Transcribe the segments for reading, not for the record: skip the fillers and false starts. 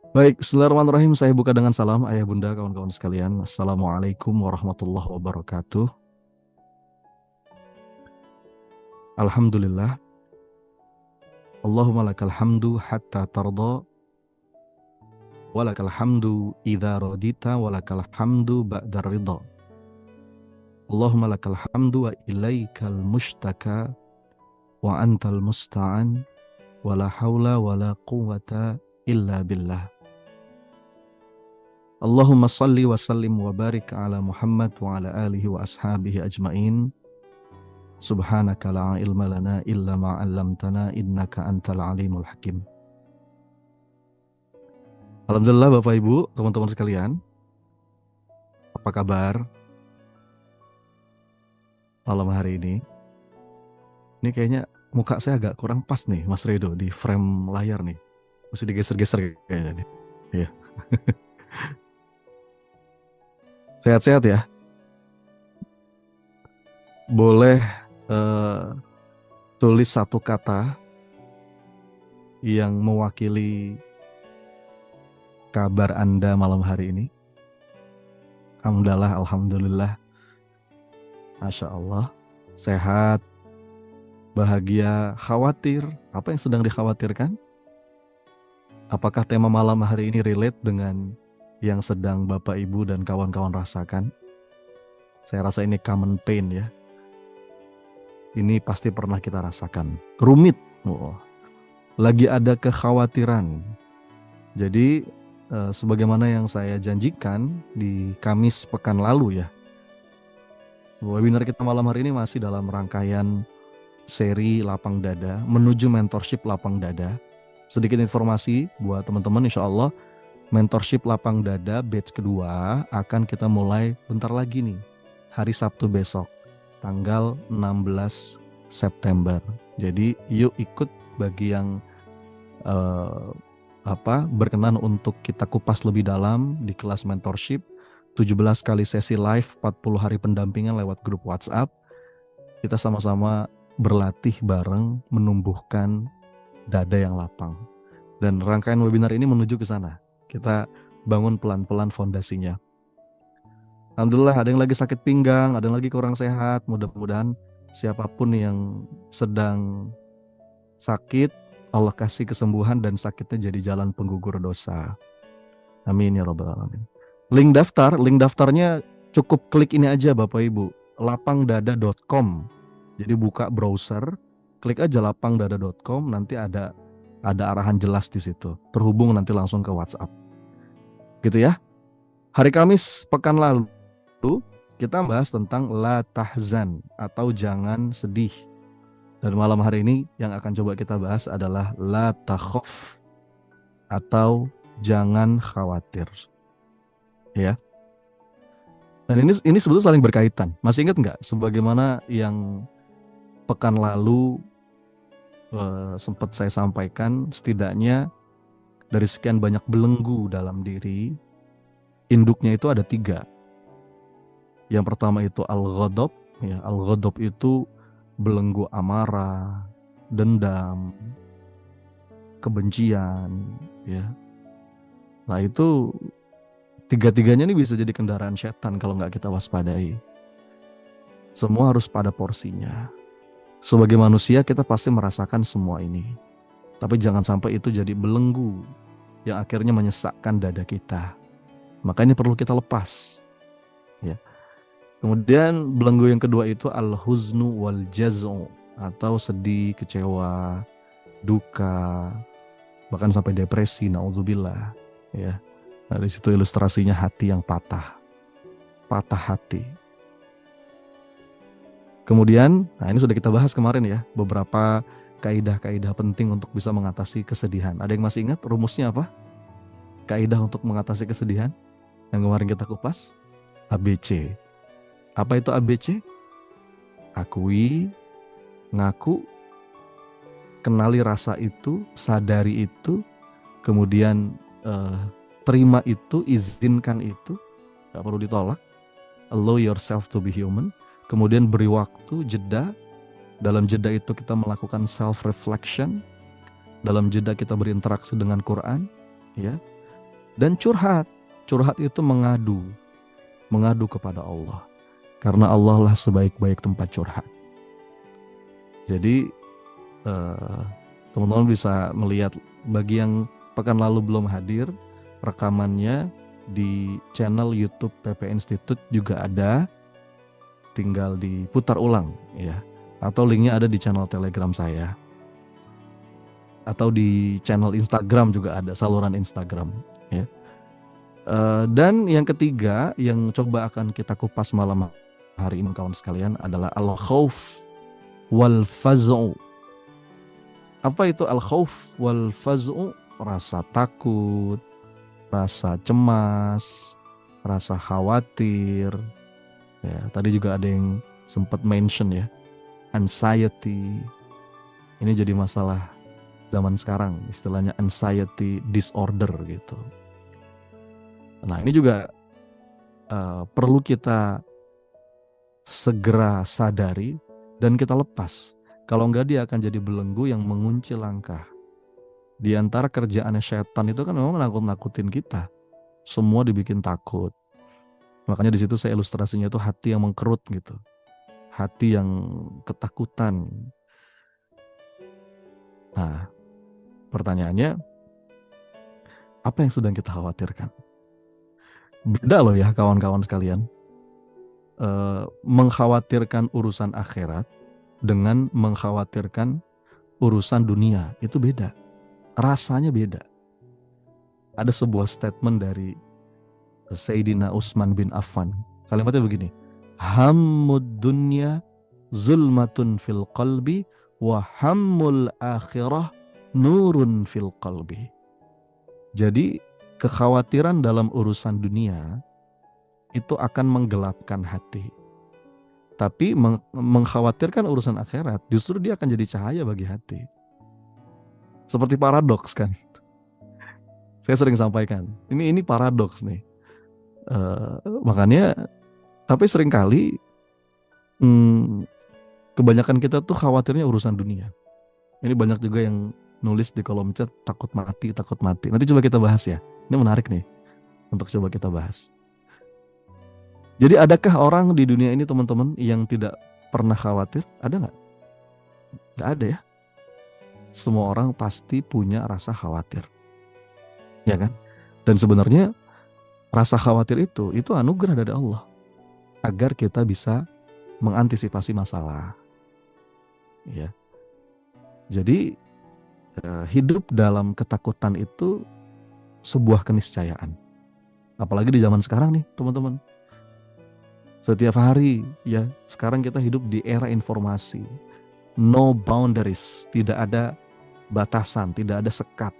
Baik, bismillahirrahmanirrahim. Saya buka dengan salam ayah bunda kawan-kawan sekalian. Assalamualaikum warahmatullahi wabarakatuh. Alhamdulillah. Allahumma lakal hamdu hatta tarda, walakal hamdu idza radita, walakal hamdu ba'da ridha. Allahumma lakal hamdu wa ilaikal mushtaka wa antal musta'an wa la hawla wa la quwwata illa billah. Allahumma salli wa sallim wa barik ala Muhammad wa ala alihi wa ashabihi ajma'in. Subhanaka la ilma lana illa ma 'allamtana innaka antal alimul hakim. Alhamdulillah Bapak Ibu, teman-teman sekalian. Apa kabar malam hari ini? Ini kayaknya muka saya agak kurang pas nih Mas Redo di frame layar nih. Mesti digeser-geser kayaknya nih. Iya. Sehat-sehat ya? Boleh tulis satu kata yang mewakili kabar Anda malam hari ini. Alhamdulillah. Masya Allah. Sehat, bahagia, khawatir. Apa yang sedang dikhawatirkan? Apakah tema malam hari ini relate dengan yang sedang Bapak Ibu dan kawan-kawan rasakan? Saya rasa ini common pain ya. Ini pasti pernah kita rasakan. Rumit. Lagi ada kekhawatiran. Jadi sebagaimana yang saya janjikan di Kamis pekan lalu ya. Webinar kita malam hari ini masih dalam rangkaian seri Lapang Dada menuju mentorship Lapang Dada. Sedikit informasi buat teman-teman, insya Allah mentorship Lapang Dada batch kedua akan kita mulai bentar lagi nih, hari Sabtu besok, tanggal 16 September. Jadi yuk ikut bagi yang berkenan untuk kita kupas lebih dalam di kelas mentorship. 17 kali sesi live, 40 hari pendampingan lewat grup WhatsApp. Kita sama-sama berlatih bareng menumbuhkan dada yang lapang. Dan rangkaian webinar ini menuju ke sana. Kita bangun pelan-pelan fondasinya. Alhamdulillah ada yang lagi sakit pinggang, ada yang lagi kurang sehat. Mudah-mudahan siapapun yang sedang sakit, Allah kasih kesembuhan dan sakitnya jadi jalan penggugur dosa. Amin ya rabbal alamin. Link daftarnya cukup klik ini aja Bapak Ibu, lapangdada.com. Jadi buka browser, klik aja lapangdada.com, nanti ada arahan jelas di situ. Terhubung nanti langsung ke WhatsApp. Gitu ya. Hari Kamis pekan lalu kita bahas tentang la tahzan atau jangan sedih. Dan malam hari ini yang akan coba kita bahas adalah la takhaf atau jangan khawatir. Ya. Dan ini sebetulnya saling berkaitan. Masih ingat nggak sebagaimana yang pekan lalu sempat saya sampaikan, setidaknya dari sekian banyak belenggu dalam diri, induknya itu ada 3. Yang pertama itu al-ghadab, ya, al-ghadab itu belenggu amarah, dendam, kebencian, ya. Nah itu 3-tiganya ini bisa jadi kendaraan setan kalau nggak kita waspadai. Semua harus pada porsinya. Sebagai manusia kita pasti merasakan semua ini. Tapi jangan sampai itu jadi belenggu yang akhirnya menyesakkan dada kita. Makanya perlu kita lepas. Ya. Kemudian belenggu yang kedua itu al-huznu wal jaz'u, atau sedih, kecewa, duka, bahkan sampai depresi, naudzubillah. Ya. Nah, di situ ilustrasinya hati yang patah hati. Kemudian, nah ini sudah kita bahas kemarin ya, beberapa kaidah-kaidah penting untuk bisa mengatasi kesedihan. Ada yang masih ingat rumusnya apa? Kaidah untuk mengatasi kesedihan yang kemarin kita kupas? ABC. Apa itu ABC? Akui, ngaku, kenali rasa itu, sadari itu, kemudian terima itu, izinkan itu, gak perlu ditolak. Allow yourself to be human. Kemudian beri waktu, jeda. Dalam jeda itu kita melakukan self reflection. Dalam jeda kita berinteraksi dengan Quran, ya. Dan curhat. Curhat itu mengadu kepada Allah. Karena Allah lah sebaik-baik tempat curhat. Jadi teman-teman bisa melihat, bagi yang pekan lalu belum hadir, rekamannya di channel YouTube PP Institute juga ada, tinggal diputar ulang ya. Atau linknya ada di channel Telegram saya. Atau di channel Instagram juga ada, saluran Instagram ya. Dan yang ketiga yang coba akan kita kupas malam hari ini kawan sekalian adalah al-khauf wal faz'u. Apa itu al-khauf wal faz'u? Rasa takut, rasa cemas, rasa khawatir. Ya, tadi juga ada yang sempat mention ya, anxiety. Ini jadi masalah zaman sekarang, istilahnya anxiety disorder gitu. Nah, ini juga perlu kita segera sadari dan kita lepas. Kalau enggak, dia akan jadi belenggu yang mengunci langkah. Di antara kerjaannya setan itu kan memang nakut-nakutin kita. Semua dibikin takut. Makanya di situ saya ilustrasinya itu hati yang mengkerut gitu. Hati yang ketakutan. Nah, pertanyaannya, apa yang sedang kita khawatirkan? Beda loh ya kawan-kawan sekalian. Mengkhawatirkan urusan akhirat dengan mengkhawatirkan urusan dunia itu beda. Rasanya beda. Ada sebuah statement dari Sayyidina Utsman bin Affan. Kalimatnya begini. Hammud dunya zulmatun fil qalbi wa hammul akhirah nurun fil qalbi. Jadi kekhawatiran dalam urusan dunia itu akan menggelapkan hati. Tapi mengkhawatirkan urusan akhirat justru dia akan jadi cahaya bagi hati. Seperti paradoks kan. Saya sering sampaikan. Ini paradoks nih. Makanya tapi seringkali kebanyakan kita tuh khawatirnya urusan dunia. Ini banyak juga yang nulis di kolom chat takut mati. Nanti coba kita bahas ya. Ini menarik nih untuk coba kita bahas. Jadi adakah orang di dunia ini teman-teman yang tidak pernah khawatir? Ada nggak? Nggak ada ya. Semua orang pasti punya rasa khawatir. Ya kan? Dan sebenarnya rasa khawatir itu anugerah dari Allah. Agar kita bisa mengantisipasi masalah. Ya. Jadi hidup dalam ketakutan itu sebuah keniscayaan. Apalagi di zaman sekarang nih teman-teman. Setiap hari ya, sekarang kita hidup di era informasi. No boundaries, tidak ada batasan, tidak ada sekat.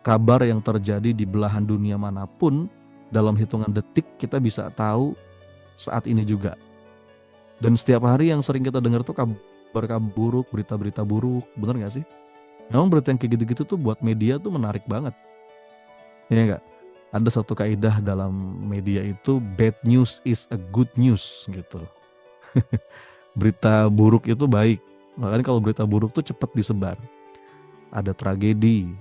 Kabar yang terjadi di belahan dunia manapun dalam hitungan detik kita bisa tahu saat ini juga. Dan setiap hari yang sering kita dengar tuh kabar buruk, berita-berita buruk, bener gak sih? Memang berita yang kayak gitu-gitu tuh buat media tuh menarik banget. Iya enggak? Ada satu kaidah dalam media itu, bad news is a good news gitu. Berita buruk itu baik. Makanya kalau berita buruk tuh cepat disebar. Ada tragedi,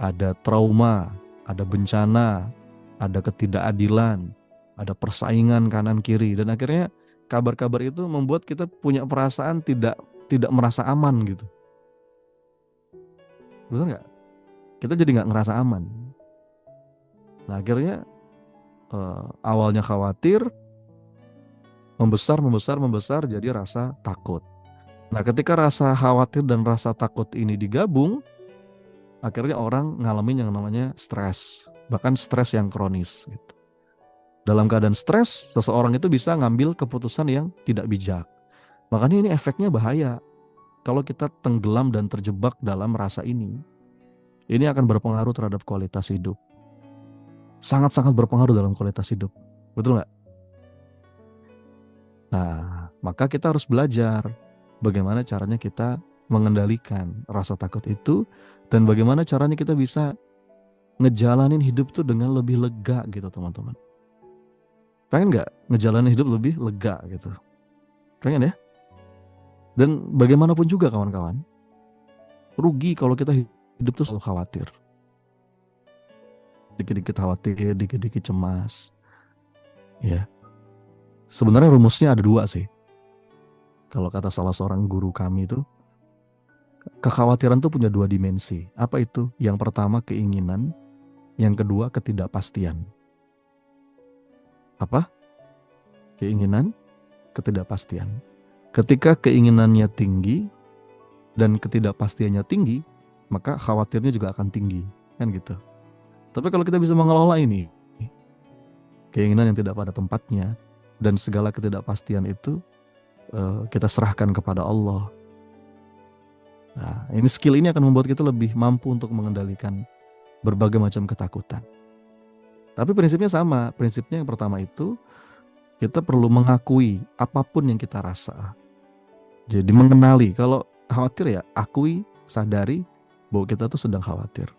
ada trauma, ada bencana, ada ketidakadilan, ada persaingan kanan kiri, dan akhirnya kabar-kabar itu membuat kita punya perasaan tidak merasa aman gitu. Betul nggak? Kita jadi nggak ngerasa aman. Nah akhirnya awalnya khawatir, membesar jadi rasa takut. Nah ketika rasa khawatir dan rasa takut ini digabung, akhirnya orang ngalamin yang namanya stres, bahkan stres yang kronis gitu. Dalam keadaan stres, seseorang itu bisa ngambil keputusan yang tidak bijak. Makanya ini efeknya bahaya. Kalau kita tenggelam dan terjebak dalam rasa ini akan berpengaruh terhadap kualitas hidup. Sangat-sangat berpengaruh dalam kualitas hidup. Betul nggak? Nah, maka kita harus belajar bagaimana caranya kita mengendalikan rasa takut itu dan bagaimana caranya kita bisa ngejalanin hidup tuh dengan lebih lega gitu teman-teman. Pengen nggak ngejalanin hidup lebih lega gitu? Pengen ya? Dan bagaimanapun juga kawan-kawan, rugi kalau kita hidup tuh selalu khawatir. dikit-dikit khawatir, dikit-dikit cemas. Ya, sebenarnya rumusnya ada dua sih. Kalau kata salah seorang guru kami itu, kekhawatiran tuh punya dua dimensi. Apa itu? Yang pertama keinginan, yang kedua ketidakpastian. Apa? Keinginan, ketidakpastian. Ketika keinginannya tinggi dan ketidakpastiannya tinggi, maka khawatirnya juga akan tinggi, kan gitu. Tapi kalau kita bisa mengelola ini, keinginan yang tidak pada tempatnya dan segala ketidakpastian itu kita serahkan kepada Allah. Nah, ini skill ini akan membuat kita lebih mampu untuk mengendalikan berbagai macam ketakutan. Tapi prinsipnya sama. Prinsipnya yang pertama itu kita perlu mengakui apapun yang kita rasa. Jadi mengenali, kalau khawatir ya akui, sadari bahwa kita tuh sedang khawatir.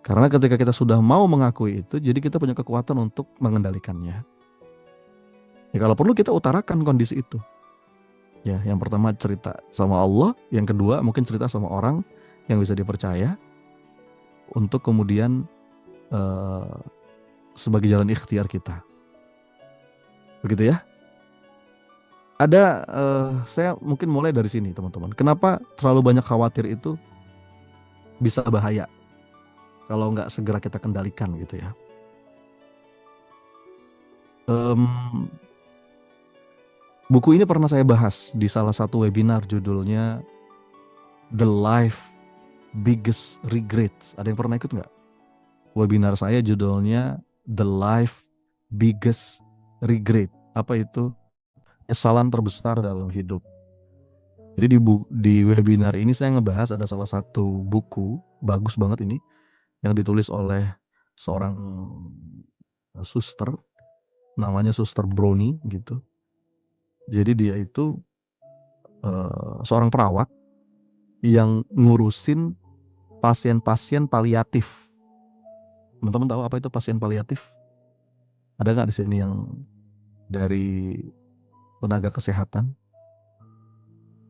Karena ketika kita sudah mau mengakui itu, jadi kita punya kekuatan untuk mengendalikannya. Ya kalau perlu kita utarakan kondisi itu. Ya, yang pertama cerita sama Allah, yang kedua mungkin cerita sama orang yang bisa dipercaya untuk kemudian sebagai jalan ikhtiar kita. Begitu ya. Ada saya mungkin mulai dari sini teman-teman. Kenapa terlalu banyak khawatir itu bisa bahaya kalau nggak segera kita kendalikan gitu ya. Buku ini pernah saya bahas di salah satu webinar, judulnya The Life Biggest Regrets. Ada yang pernah ikut nggak? Webinar saya judulnya The Life Biggest Regret. Apa itu? Kesalahan terbesar dalam hidup. Jadi di webinar ini saya ngebahas ada salah satu buku, bagus banget ini, yang ditulis oleh seorang suster, namanya Suster Brownie gitu. Jadi dia itu seorang perawat yang ngurusin pasien-pasien paliatif. Teman-teman tahu apa itu pasien paliatif? Ada nggak di sini yang dari tenaga kesehatan?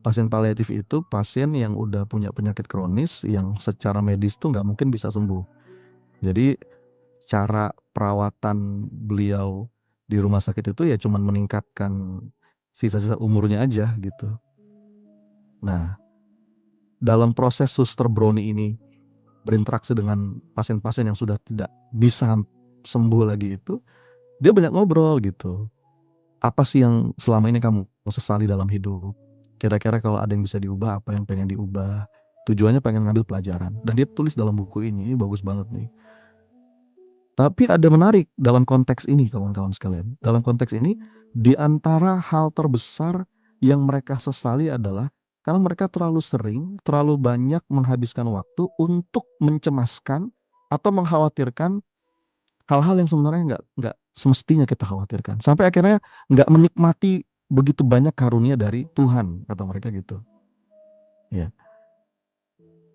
Pasien paliatif itu pasien yang udah punya penyakit kronis yang secara medis tuh nggak mungkin bisa sembuh. Jadi cara perawatan beliau di rumah sakit itu ya cuman meningkatkan sisa-sisa umurnya aja gitu. Nah, dalam proses Suster Brownie ini berinteraksi dengan pasien-pasien yang sudah tidak bisa sembuh lagi itu, dia banyak ngobrol gitu. Apa sih yang selama ini kamu sesali dalam hidup? Kira-kira kalau ada yang bisa diubah, apa yang pengen diubah? Tujuannya pengen ngambil pelajaran. Dan dia tulis dalam buku ini bagus banget nih. Tapi ada menarik dalam konteks ini, kawan-kawan sekalian. Dalam konteks ini, di antara hal terbesar yang mereka sesali adalah karena mereka terlalu sering, terlalu banyak menghabiskan waktu untuk mencemaskan atau mengkhawatirkan hal-hal yang sebenarnya nggak semestinya kita khawatirkan. Sampai akhirnya nggak menikmati begitu banyak karunia dari Tuhan, kata mereka gitu. Ya.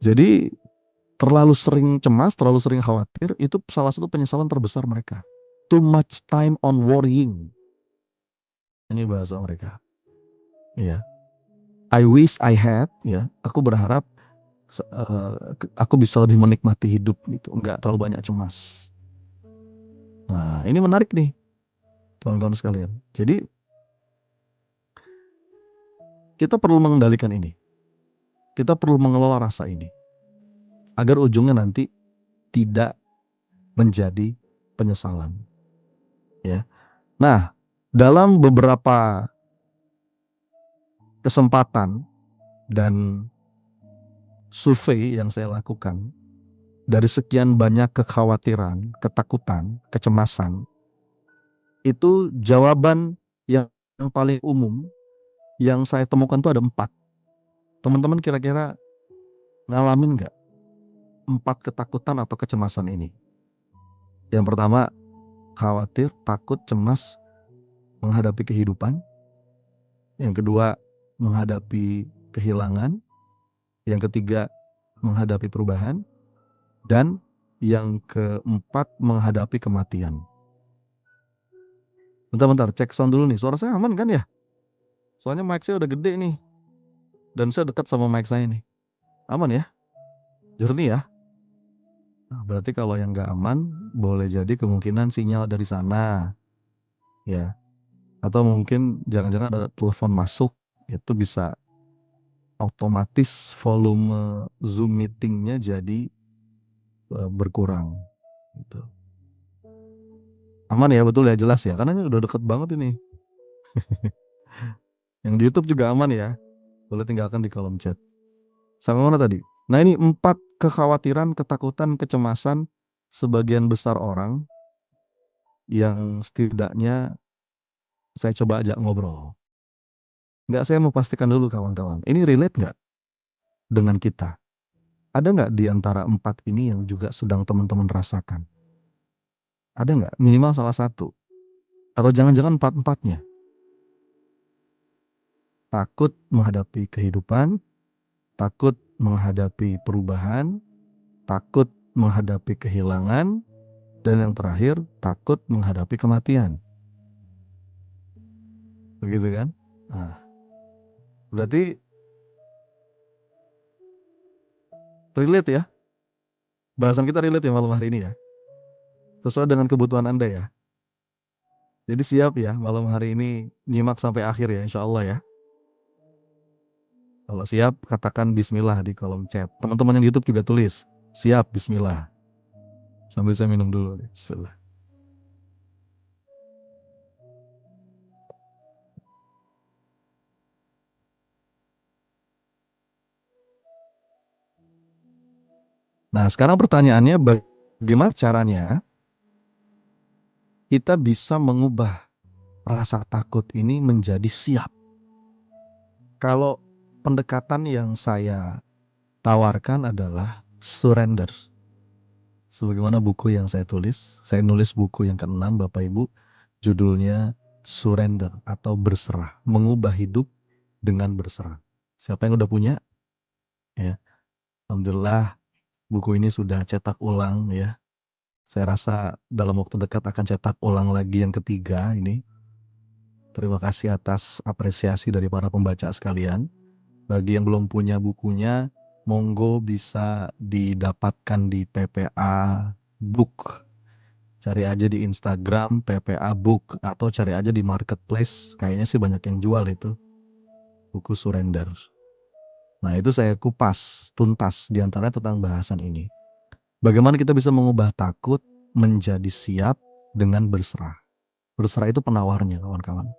Jadi terlalu sering cemas, terlalu sering khawatir, itu salah satu penyesalan terbesar mereka. Too much time on worrying. Ini bahasa mereka. Ya. I wish I had, ya. Aku berharap aku bisa lebih menikmati hidup gitu, nggak terlalu banyak cemas. Nah, ini menarik nih, teman-teman sekalian. Jadi kita perlu mengendalikan ini. Kita perlu mengelola rasa ini agar ujungnya nanti tidak menjadi penyesalan. Ya. Nah, dalam beberapa kesempatan dan survei yang saya lakukan, dari sekian banyak kekhawatiran, ketakutan, kecemasan, itu jawaban yang paling umum yang saya temukan itu ada 4. Teman-teman kira-kira ngalamin nggak 4 ketakutan atau kecemasan ini? Yang pertama, khawatir, takut, cemas menghadapi kehidupan. Yang kedua, menghadapi kehilangan. Yang ketiga, menghadapi perubahan. Dan yang keempat, menghadapi kematian. Bentar, cek sound dulu nih. Suara saya aman kan ya? Soalnya mic saya udah gede nih. Dan saya dekat sama mic saya nih. Aman ya? Jernih ya? Nah, berarti kalau yang nggak aman, boleh jadi kemungkinan sinyal dari sana, ya. Atau mungkin jangan-jangan ada telepon masuk, itu bisa otomatis volume Zoom meetingnya jadi berkurang. Gitu. Aman ya, betul ya, jelas ya. Karena ini udah deket banget ini. Yang di YouTube juga aman ya. Boleh tinggalkan di kolom chat. Sampai mana tadi? Nah ini 4 kekhawatiran, ketakutan, kecemasan sebagian besar orang yang setidaknya saya coba ajak ngobrol. Nggak, saya mau pastikan dulu kawan-kawan. Ini relate nggak dengan kita? Ada nggak di antara 4 ini yang juga sedang teman-teman rasakan? Ada nggak? Minimal salah satu. Atau jangan-jangan empat-empatnya. Takut menghadapi kehidupan, takut menghadapi perubahan, takut menghadapi kehilangan, dan yang terakhir, takut menghadapi kematian. Begitu kan? Nah, berarti relate ya. Bahasan kita relate ya malam hari ini ya. Sesuai dengan kebutuhan Anda ya. Jadi siap ya malam hari ini nyimak sampai akhir ya insya Allah ya. Kalau siap katakan bismillah di kolom chat. Teman-teman yang di YouTube juga tulis. Siap bismillah. Sambil saya minum dulu. Bismillah. Nah sekarang pertanyaannya bagaimana caranya kita bisa mengubah rasa takut ini menjadi siap. Kalau pendekatan yang saya tawarkan adalah surrender. Sebagaimana buku yang saya nulis buku yang ke-6 Bapak Ibu, judulnya Surrender atau berserah, mengubah hidup dengan berserah. Siapa yang udah punya? Ya, alhamdulillah buku ini sudah cetak ulang ya. Saya rasa dalam waktu dekat akan cetak ulang lagi yang ketiga ini. Terima kasih atas apresiasi dari para pembaca sekalian. Bagi yang belum punya bukunya, monggo bisa didapatkan di PPA Book. Cari aja di Instagram PPA Book atau cari aja di marketplace. Kayaknya sih banyak yang jual itu buku Surrender. Nah itu saya kupas tuntas diantaranya tentang bahasan ini. Bagaimana kita bisa mengubah takut menjadi siap dengan berserah. Berserah itu penawarnya kawan-kawan.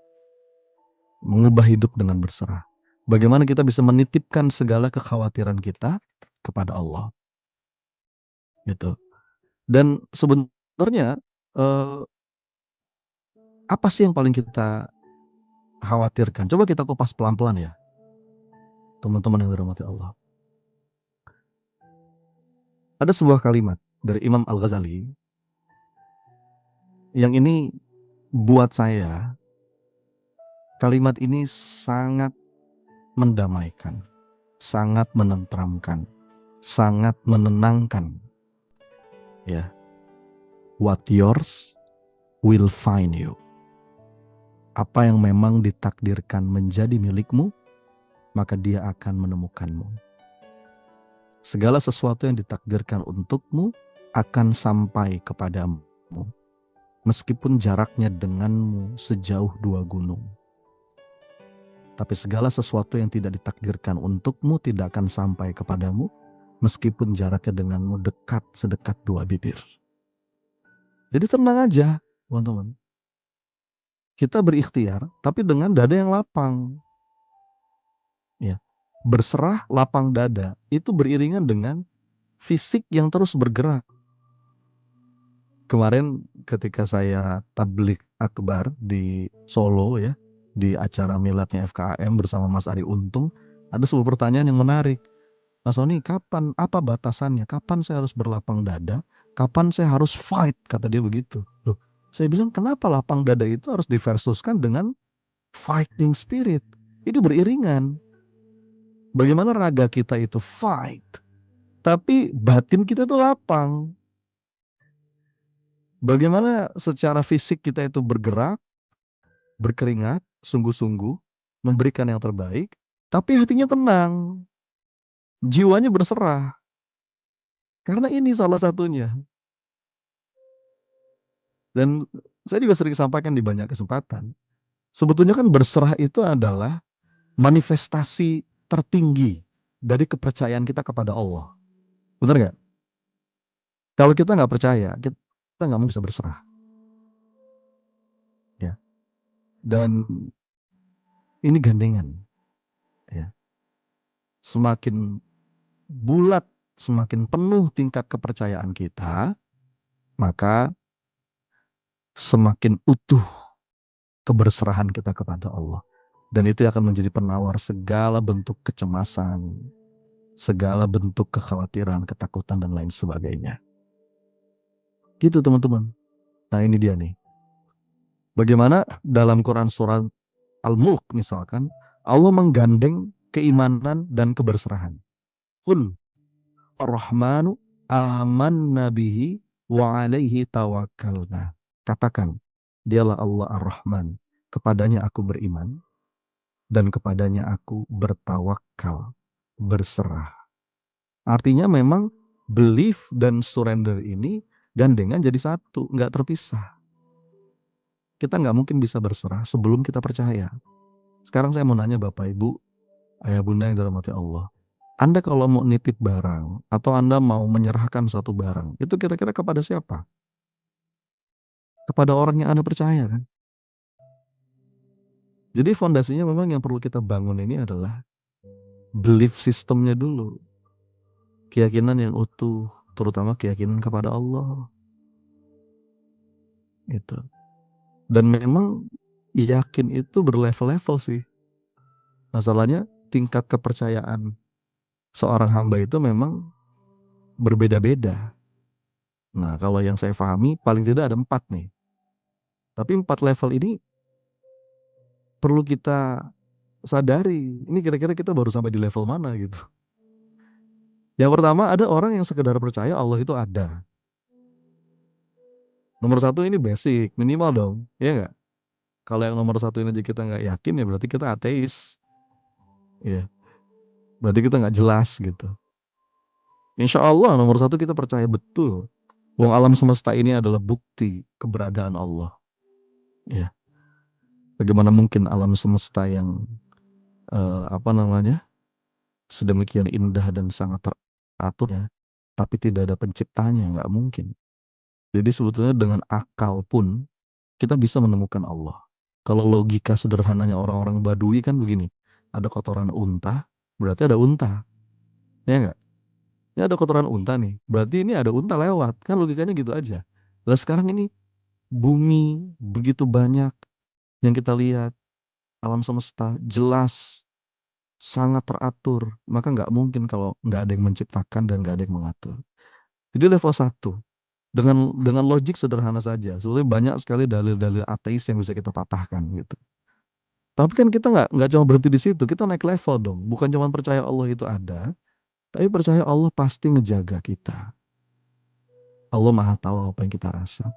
Mengubah hidup dengan berserah. Bagaimana kita bisa menitipkan segala kekhawatiran kita kepada Allah. Gitu. Dan sebenarnya eh, apa sih yang paling kita khawatirkan? Coba kita kupas pelan-pelan ya, teman-teman yang dirahmati Allah. Ada sebuah kalimat dari Imam Al-Ghazali yang ini buat saya, kalimat ini sangat mendamaikan, sangat menenteramkan, sangat menenangkan. Ya, what yours will find you. Apa yang memang ditakdirkan menjadi milikmu, maka dia akan menemukanmu. Segala sesuatu yang ditakdirkan untukmu akan sampai kepadamu, meskipun jaraknya denganmu sejauh 2 gunung. Tapi segala sesuatu yang tidak ditakdirkan untukmu tidak akan sampai kepadamu, meskipun jaraknya denganmu dekat sedekat 2 bibir. Jadi tenang aja, teman-teman. Kita berikhtiar, tapi dengan dada yang lapang. Ya. Berserah lapang dada, itu beriringan dengan fisik yang terus bergerak. Kemarin ketika saya tablik akbar di Solo ya, di acara miladnya FKM bersama Mas Ari Untung, ada sebuah pertanyaan yang menarik. Mas Oni, kapan, apa batasannya? Kapan saya harus berlapang dada? Kapan saya harus fight? Kata dia begitu. Loh, saya bilang kenapa lapang dada itu harus diversuskan dengan fighting spirit? Itu beriringan. Bagaimana raga kita itu fight, tapi batin kita itu lapang. Bagaimana secara fisik kita itu bergerak, berkeringat, sungguh-sungguh, memberikan yang terbaik, tapi hatinya tenang, jiwanya berserah. Karena ini salah satunya. Dan saya juga sering sampaikan di banyak kesempatan. Sebetulnya kan berserah itu adalah manifestasi tertinggi dari kepercayaan kita kepada Allah. Benar nggak? Kalau kita nggak percaya, kita nggak mau bisa berserah. Ya. Dan ini gandengan. Ya. Semakin bulat, semakin penuh tingkat kepercayaan kita, maka semakin utuh keberserahan kita kepada Allah. Dan itu akan menjadi penawar segala bentuk kecemasan, segala bentuk kekhawatiran, ketakutan, dan lain sebagainya. Gitu teman-teman. Nah ini dia nih. Bagaimana dalam Quran surat Al-Mulk misalkan, Allah menggandeng keimanan dan keberserahan. Qul Ar-Rahmanu amanna bihi wa alaihi tawakkalna. Katakan, dialah Allah Ar-Rahman. Kepadanya aku beriman dan kepadanya aku bertawakal, berserah. Artinya memang belief dan surrender ini gandengan jadi satu, nggak terpisah. Kita nggak mungkin bisa berserah sebelum kita percaya. Sekarang saya mau nanya Bapak Ibu, Ayah Bunda yang dirahmati Allah. Anda kalau mau nitip barang atau Anda mau menyerahkan satu barang, itu kira-kira kepada siapa? Kepada orang yang Anda percaya kan? Jadi fondasinya memang yang perlu kita bangun ini adalah belief sistemnya dulu. Keyakinan yang utuh, terutama keyakinan kepada Allah. Itu. Dan memang yakin itu berlevel-level sih. Masalahnya tingkat kepercayaan seorang hamba itu memang berbeda-beda. Nah, kalau yang saya pahami paling tidak ada 4 nih. Tapi 4 level ini perlu kita sadari. Ini kira-kira kita baru sampai di level mana gitu. Yang pertama ada orang yang sekedar percaya Allah itu ada. Nomor satu ini basic, minimal dong. Ya nggak? Kalau yang nomor satu ini aja kita nggak yakin ya berarti kita ateis. Ya, berarti kita nggak jelas gitu. Insya Allah nomor satu kita percaya betul. Wong alam semesta ini adalah bukti keberadaan Allah. Ya, bagaimana mungkin alam semesta yang apa namanya sedemikian indah dan sangat teratur ya, tapi tidak ada penciptanya, nggak mungkin. Jadi sebetulnya dengan akal pun kita bisa menemukan Allah. Kalau logika sederhananya orang-orang Badui kan begini, ada kotoran unta, berarti ada unta, ya nggak? Ini ada kotoran unta nih, berarti ini ada unta lewat, kan logikanya gitu aja. Lah sekarang ini bumi begitu banyak yang kita lihat, alam semesta jelas, sangat teratur, maka nggak mungkin kalau nggak ada yang menciptakan dan nggak ada yang mengatur. Jadi level satu, dengan logik sederhana saja, sebetulnya banyak sekali dalil-dalil ateis yang bisa kita patahkan gitu. Tapi kan kita nggak cuma berhenti di situ, kita naik level dong. Bukan cuma percaya Allah itu ada, tapi percaya Allah pasti ngejaga kita. Allah Maha tahu apa yang kita rasa,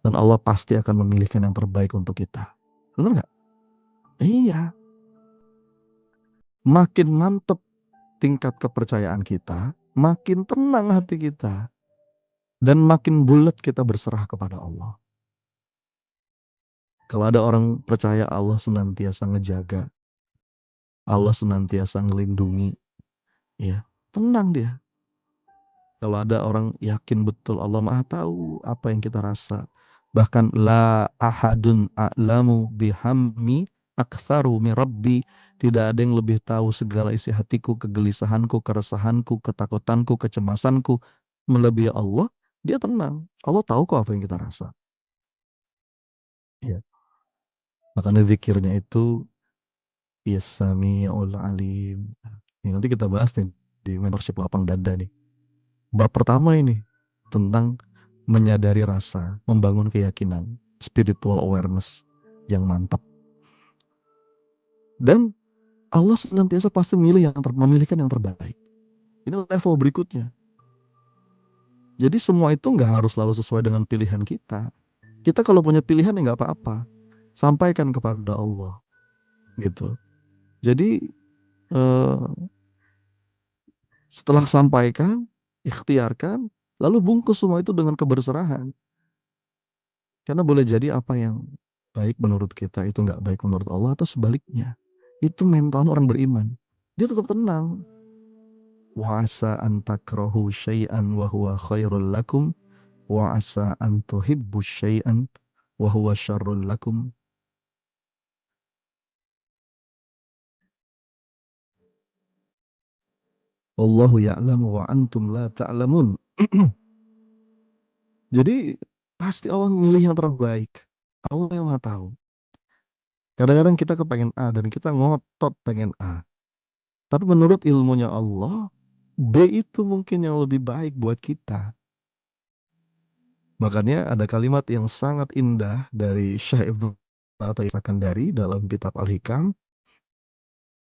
dan Allah pasti akan memilihkan yang terbaik untuk kita. Benar nggak? Iya. Makin mantep tingkat kepercayaan kita, makin tenang hati kita, dan makin bulat kita berserah kepada Allah. Kalau ada orang percaya Allah senantiasa ngejaga, Allah senantiasa ngelindungi, ya tenang dia. Kalau ada orang yakin betul Allah Maha tahu apa yang kita rasa. Bahkan la ahadun a'lamu bihammi aktsaru min rabbi. Tidak ada yang lebih tahu segala isi hatiku, kegelisahanku, keresahanku, ketakutanku, kecemasanku melebihi Allah. Dia tenang. Allah tahu kok apa yang kita rasa. Ya. Makanya zikirnya itu Yas-Sami'ul Alim. Ini nanti kita bahas nih di membership Lapang Dada nih. Bab pertama ini tentang menyadari rasa, membangun keyakinan, spiritual awareness yang mantap. Dan Allah senantiasa pasti memilihkan yang terbaik. Ini level berikutnya. Jadi semua itu nggak harus selalu sesuai dengan pilihan kita. Kita kalau punya pilihan ya nggak apa-apa, sampaikan kepada Allah, gitu. Jadi eh, setelah sampaikan, ikhtiarkan, lalu bungkus semua itu dengan keberserahan. Karena boleh jadi apa yang baik menurut kita itu nggak baik menurut Allah atau sebaliknya. Itu mental orang beriman. Dia tetap tenang. Wa asa an takrahu syai'an wa huwa khairul lakum wa asa an tuhibbu syai'an wa huwa syarrul lakum. Wallahu ya'lamu wa antum la ta'lamun. Jadi pasti Allah memilih yang terbaik. Allah yang Maha tahu. Kadang-kadang kita kepengen A dan kita ngotot pengen A. Tapi menurut ilmunya Allah, B itu mungkin yang lebih baik buat kita. Makanya ada kalimat yang sangat indah dari Syekh Ibnu atau Sakandari dalam kitab Al-Hikam.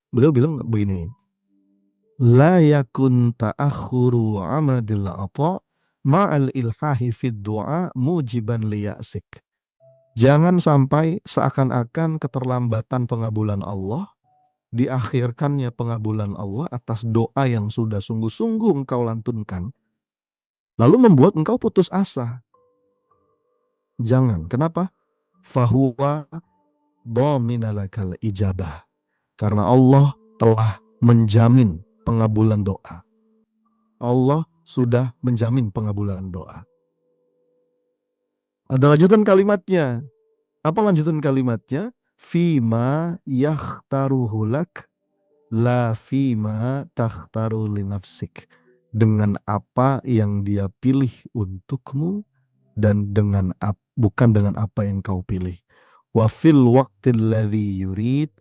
Beliau bilang begini, La yakun ta'akhuru amadil ata ma'al ilhahi fid du'a mujiban liya'sik. Jangan sampai seakan-akan keterlambatan pengabulan Allah, diakhirkannya pengabulan Allah atas doa yang sudah sungguh-sungguh engkau lantunkan, lalu membuat engkau putus asa. Jangan. Kenapa? Fahuwa dhaminalakal ijabah. Karena Allah telah menjamin pengabulan doa. Allah sudah menjamin pengabulan doa. Ada lanjutan kalimatnya. Apa lanjutan kalimatnya? Fima yakhtaruhu lak la fima takhtaru li nafsik. Dengan apa yang dia pilih untukmu dan bukan dengan apa yang kau pilih. Wa fil waqtil ladzi yurid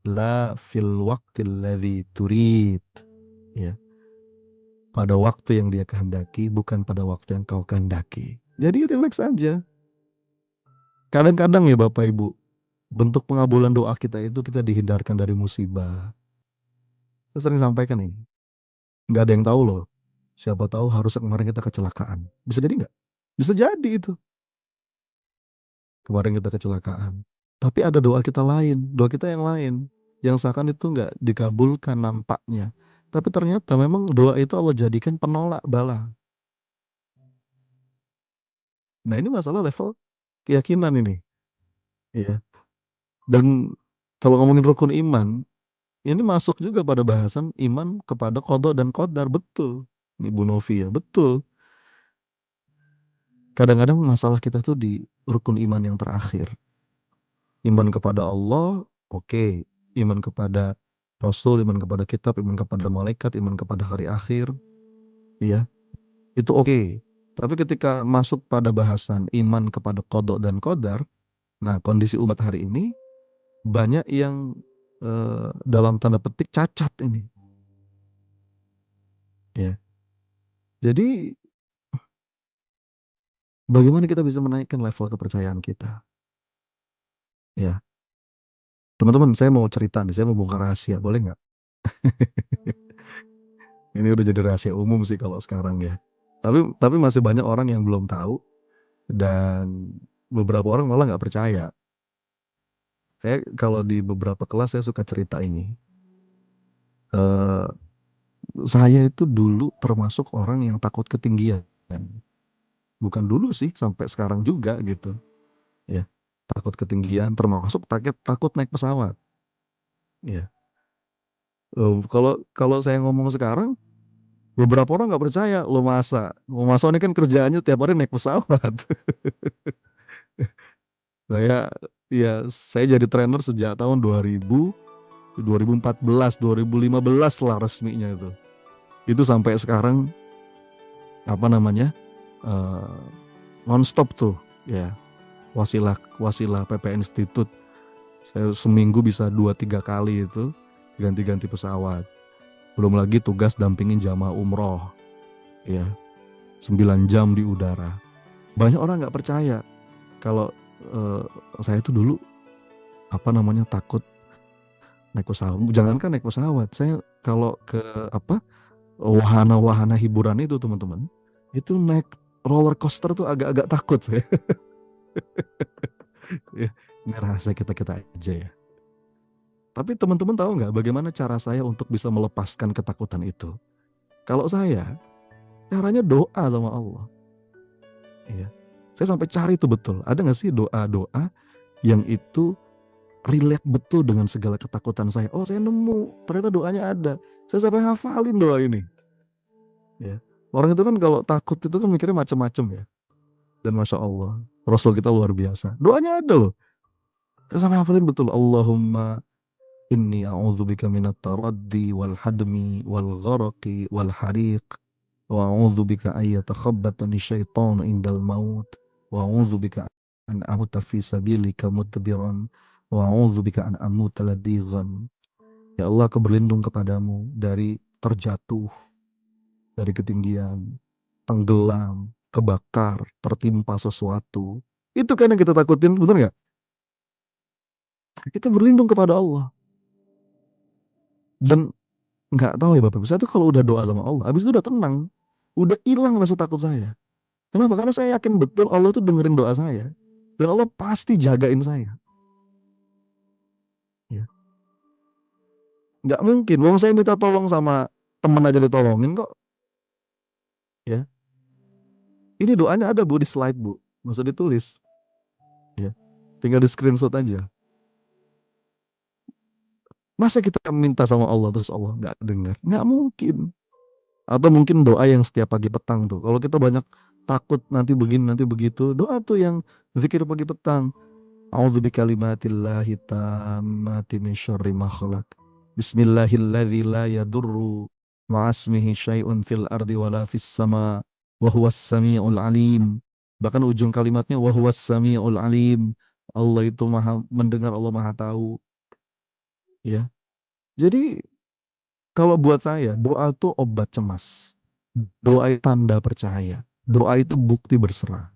la fil waqtil ladzi turid. Ya. Pada waktu yang dia kehendaki, bukan pada waktu yang kau kehendaki. Jadi relax aja. Kadang-kadang ya Bapak Ibu, bentuk pengabulan doa kita itu kita dihindarkan dari musibah. Saya sering sampaikan ini. Nggak ada yang tahu loh. Siapa tahu harusnya kemarin kita kecelakaan. Bisa jadi nggak? Bisa jadi itu. Kemarin kita kecelakaan. Tapi ada doa kita lain. Doa kita yang lain. Yang seakan itu nggak dikabulkan nampaknya. Tapi ternyata memang doa itu Allah jadikan penolak bala. Nah ini masalah level keyakinan ini. Iya. Dan kalau ngomongin rukun iman, ini masuk juga pada bahasan iman kepada qada dan qadar. Betul. Ini Bu Novi ya, betul. Kadang-kadang masalah kita tuh di rukun iman yang terakhir. Iman kepada Allah, oke. Iman kepada Rasul, iman kepada kitab, iman kepada malaikat, iman kepada hari akhir, ya, itu oke. Tapi ketika masuk pada bahasan iman kepada qada dan qadar, nah kondisi umat hari ini banyak yang dalam tanda petik cacat ini, ya. Jadi bagaimana kita bisa menaikkan level kepercayaan kita, ya. Teman-teman, saya mau cerita nih, saya mau bongkar rahasia, boleh nggak? Ini udah jadi rahasia umum sih kalau sekarang ya. Tapi masih banyak orang yang belum tahu dan beberapa orang malah nggak percaya. Saya kalau di beberapa kelas saya suka cerita ini. Eh, saya itu dulu termasuk orang yang takut ketinggian. Bukan dulu sih, sampai sekarang juga gitu. Ya, takut ketinggian, termasuk takut naik pesawat. Ya, kalau kalau saya ngomong sekarang, beberapa orang nggak percaya. Lo masa ini kan kerjaannya tiap hari naik pesawat. Saya saya jadi trainer sejak tahun 2000, 2014, 2015 lah resminya itu. Itu sampai sekarang apa namanya? eh, nonstop tuh ya. Wasilah wasilah PP Institute. Saya seminggu bisa 2-3 kali itu ganti-ganti pesawat. Belum lagi tugas dampingin jamaah umroh ya. 9 jam di udara. Banyak orang nggak percaya kalau saya itu dulu apa namanya takut naik pesawat. Jangankan naik pesawat, saya kalau ke apa wahana-wahana hiburan itu teman-teman, itu naik roller coaster tuh agak-agak takut saya. Ya, ini rahasia kita-kita aja ya. Tapi teman-teman tahu nggak bagaimana cara saya untuk bisa melepaskan ketakutan itu? Kalau saya Caranya doa sama Allah. Iya. Saya sampai cari itu betul. Ada nggak sih doa-doa yang itu relate betul dengan segala ketakutan saya? Oh, saya nemu. Ternyata doanya ada. Saya sampai hafalin doa ini. Ya. Orang itu kan kalau takut itu kan mikirnya macam-macam ya. Dan Masya Allah, Rasul kita luar biasa. Doanya ada loh. Saya sampai hafalin betul. Allahumma inni a'udzubika minat taraddi wal hadmi wal gharaqi wal hariq. Wa a'udzubika ayyatakhabbatani syaitan indal maut. Wa a'udzubika an amuta fi sabilika mutbiran. Wa a'udzubika an amuta ladighan. Ya Allah, aku berlindung kepadamu dari terjatuh, dari ketinggian, tenggelam, kebakar, tertimpa sesuatu. Itu kan yang kita takutin, benar nggak? Kita berlindung kepada Allah. Dan nggak tahu ya Bapak Ibu, saya tuh kalau udah doa sama Allah, habis itu udah tenang. Udah hilang rasa takut saya. Kenapa? Karena saya yakin betul Allah tuh dengerin doa saya. Dan Allah pasti jagain saya. Ya. Nggak mungkin. Wong saya minta tolong sama teman aja ditolongin kok. Ya. Ini doanya ada Bu di slide Bu. Nggak usah ditulis. Ya. Tinggal di screenshot aja. Masa kita minta sama Allah terus Allah nggak dengar? Nggak mungkin. Atau mungkin doa yang setiap pagi petang tuh. Kalau kita banyak takut nanti begini nanti begitu, doa tuh yang zikir pagi petang. A'udzu bikalimatillahi tammati min syarri ma khalaq. Bismillahilladzi la yadurru ma'asmihi syai'un fil ardi wala fis sama wa huwas samiul alim. Bahkan ujung kalimatnya wa huwas samiul alim. Allah itu maha mendengar, Allah maha tahu, ya. Jadi kalau buat saya, doa itu obat cemas. Doa itu tanda percaya. Doa itu bukti berserah.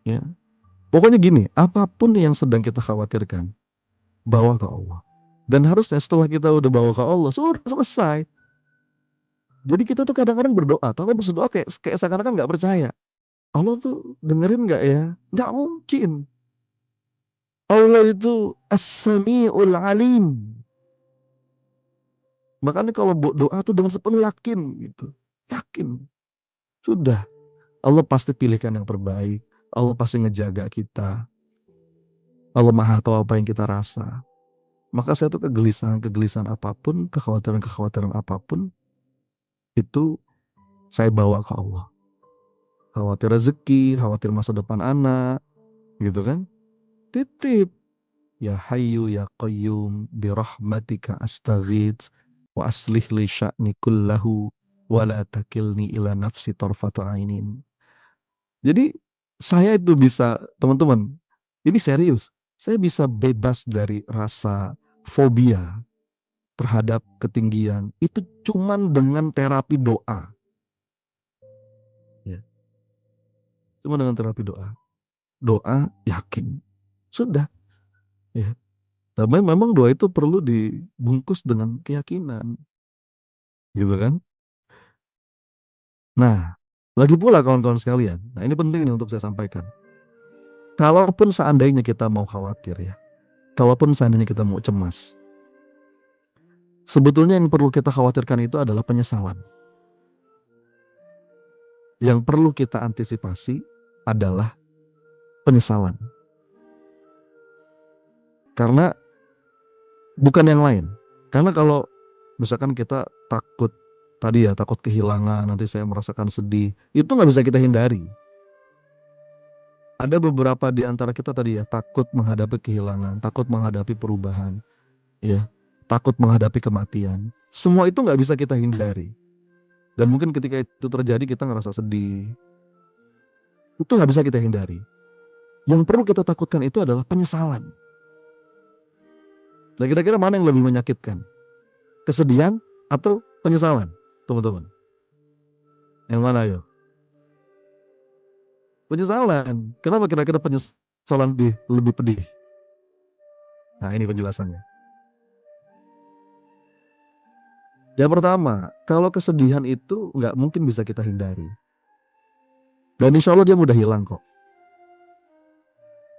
Ya. Pokoknya gini, apapun yang sedang kita khawatirkan, bawa ke Allah. Dan harusnya setelah kita udah bawa ke Allah, sudah selesai. Jadi kita tuh kadang-kadang berdoa, tapi berdoa kayak seakan-akan nggak percaya. Allah tuh dengerin nggak ya? Nggak mungkin. Allah itu As-Sami'ul Alim. Makanya kalau doa tuh dengan sepenuh yakin gitu. Yakin. Sudah. Allah pasti pilihkan yang terbaik. Allah pasti ngejaga kita. Allah maha tahu apa yang kita rasa. Maka saya tuh kegelisahan apapun, kekhawatiran apapun, itu saya bawa ke Allah. Khawatir rezeki, khawatir masa depan anak, gitu kan? Titip. Ya Hayyu ya Qayyum birahmatika astaghits wa aslih li sya'ni kullahu wa la takilni ila nafsi tarfata ainin. Jadi saya itu bisa, teman-teman, ini serius. Saya bisa bebas dari rasa fobia terhadap ketinggian. Itu cuman dengan terapi doa. Ya. Cuma dengan terapi doa. Doa yakin. Sudah. Ya. Tapi memang doa itu perlu dibungkus dengan keyakinan. Gitu kan? Nah, lagi pula kawan-kawan sekalian. Nah, ini penting nih untuk saya sampaikan. Kalaupun seandainya kita mau khawatir ya. Kalaupun seandainya kita mau cemas. Sebetulnya yang perlu kita khawatirkan itu adalah penyesalan. Yang perlu kita antisipasi adalah penyesalan. Karena bukan yang lain. Karena kalau misalkan kita takut tadi ya, takut kehilangan, nanti saya merasakan sedih, itu nggak bisa kita hindari. Ada beberapa di antara kita tadi ya, takut menghadapi kehilangan, takut menghadapi perubahan, ya, takut menghadapi kematian. Semua itu nggak bisa kita hindari. Dan mungkin ketika itu terjadi kita ngerasa sedih. Itu nggak bisa kita hindari. Yang perlu kita takutkan itu adalah penyesalan. Nah, kira-kira mana yang lebih menyakitkan? Kesedihan atau penyesalan, teman-teman? Yang mana ya? Penyesalan. Kenapa kira-kira penyesalan lebih pedih? Nah, ini penjelasannya. Yang pertama, kalau kesedihan itu nggak mungkin bisa kita hindari. Dan insya Allah dia mudah hilang kok.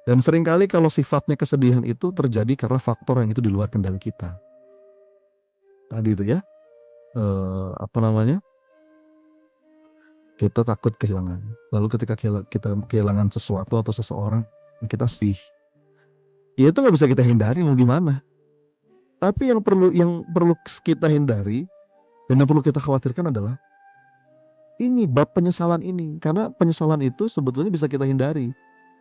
Dan seringkali kalau sifatnya kesedihan itu terjadi karena faktor yang itu di luar kendali kita. Tadi itu ya. apa namanya? Kita takut kehilangan. Lalu ketika kita kehilangan sesuatu atau seseorang, kita sedih. Ya itu nggak bisa kita hindari mau gimana. Tapi yang perlu kita hindari dan yang perlu kita khawatirkan adalah ini bab penyesalan ini. Karena penyesalan itu sebetulnya bisa kita hindari.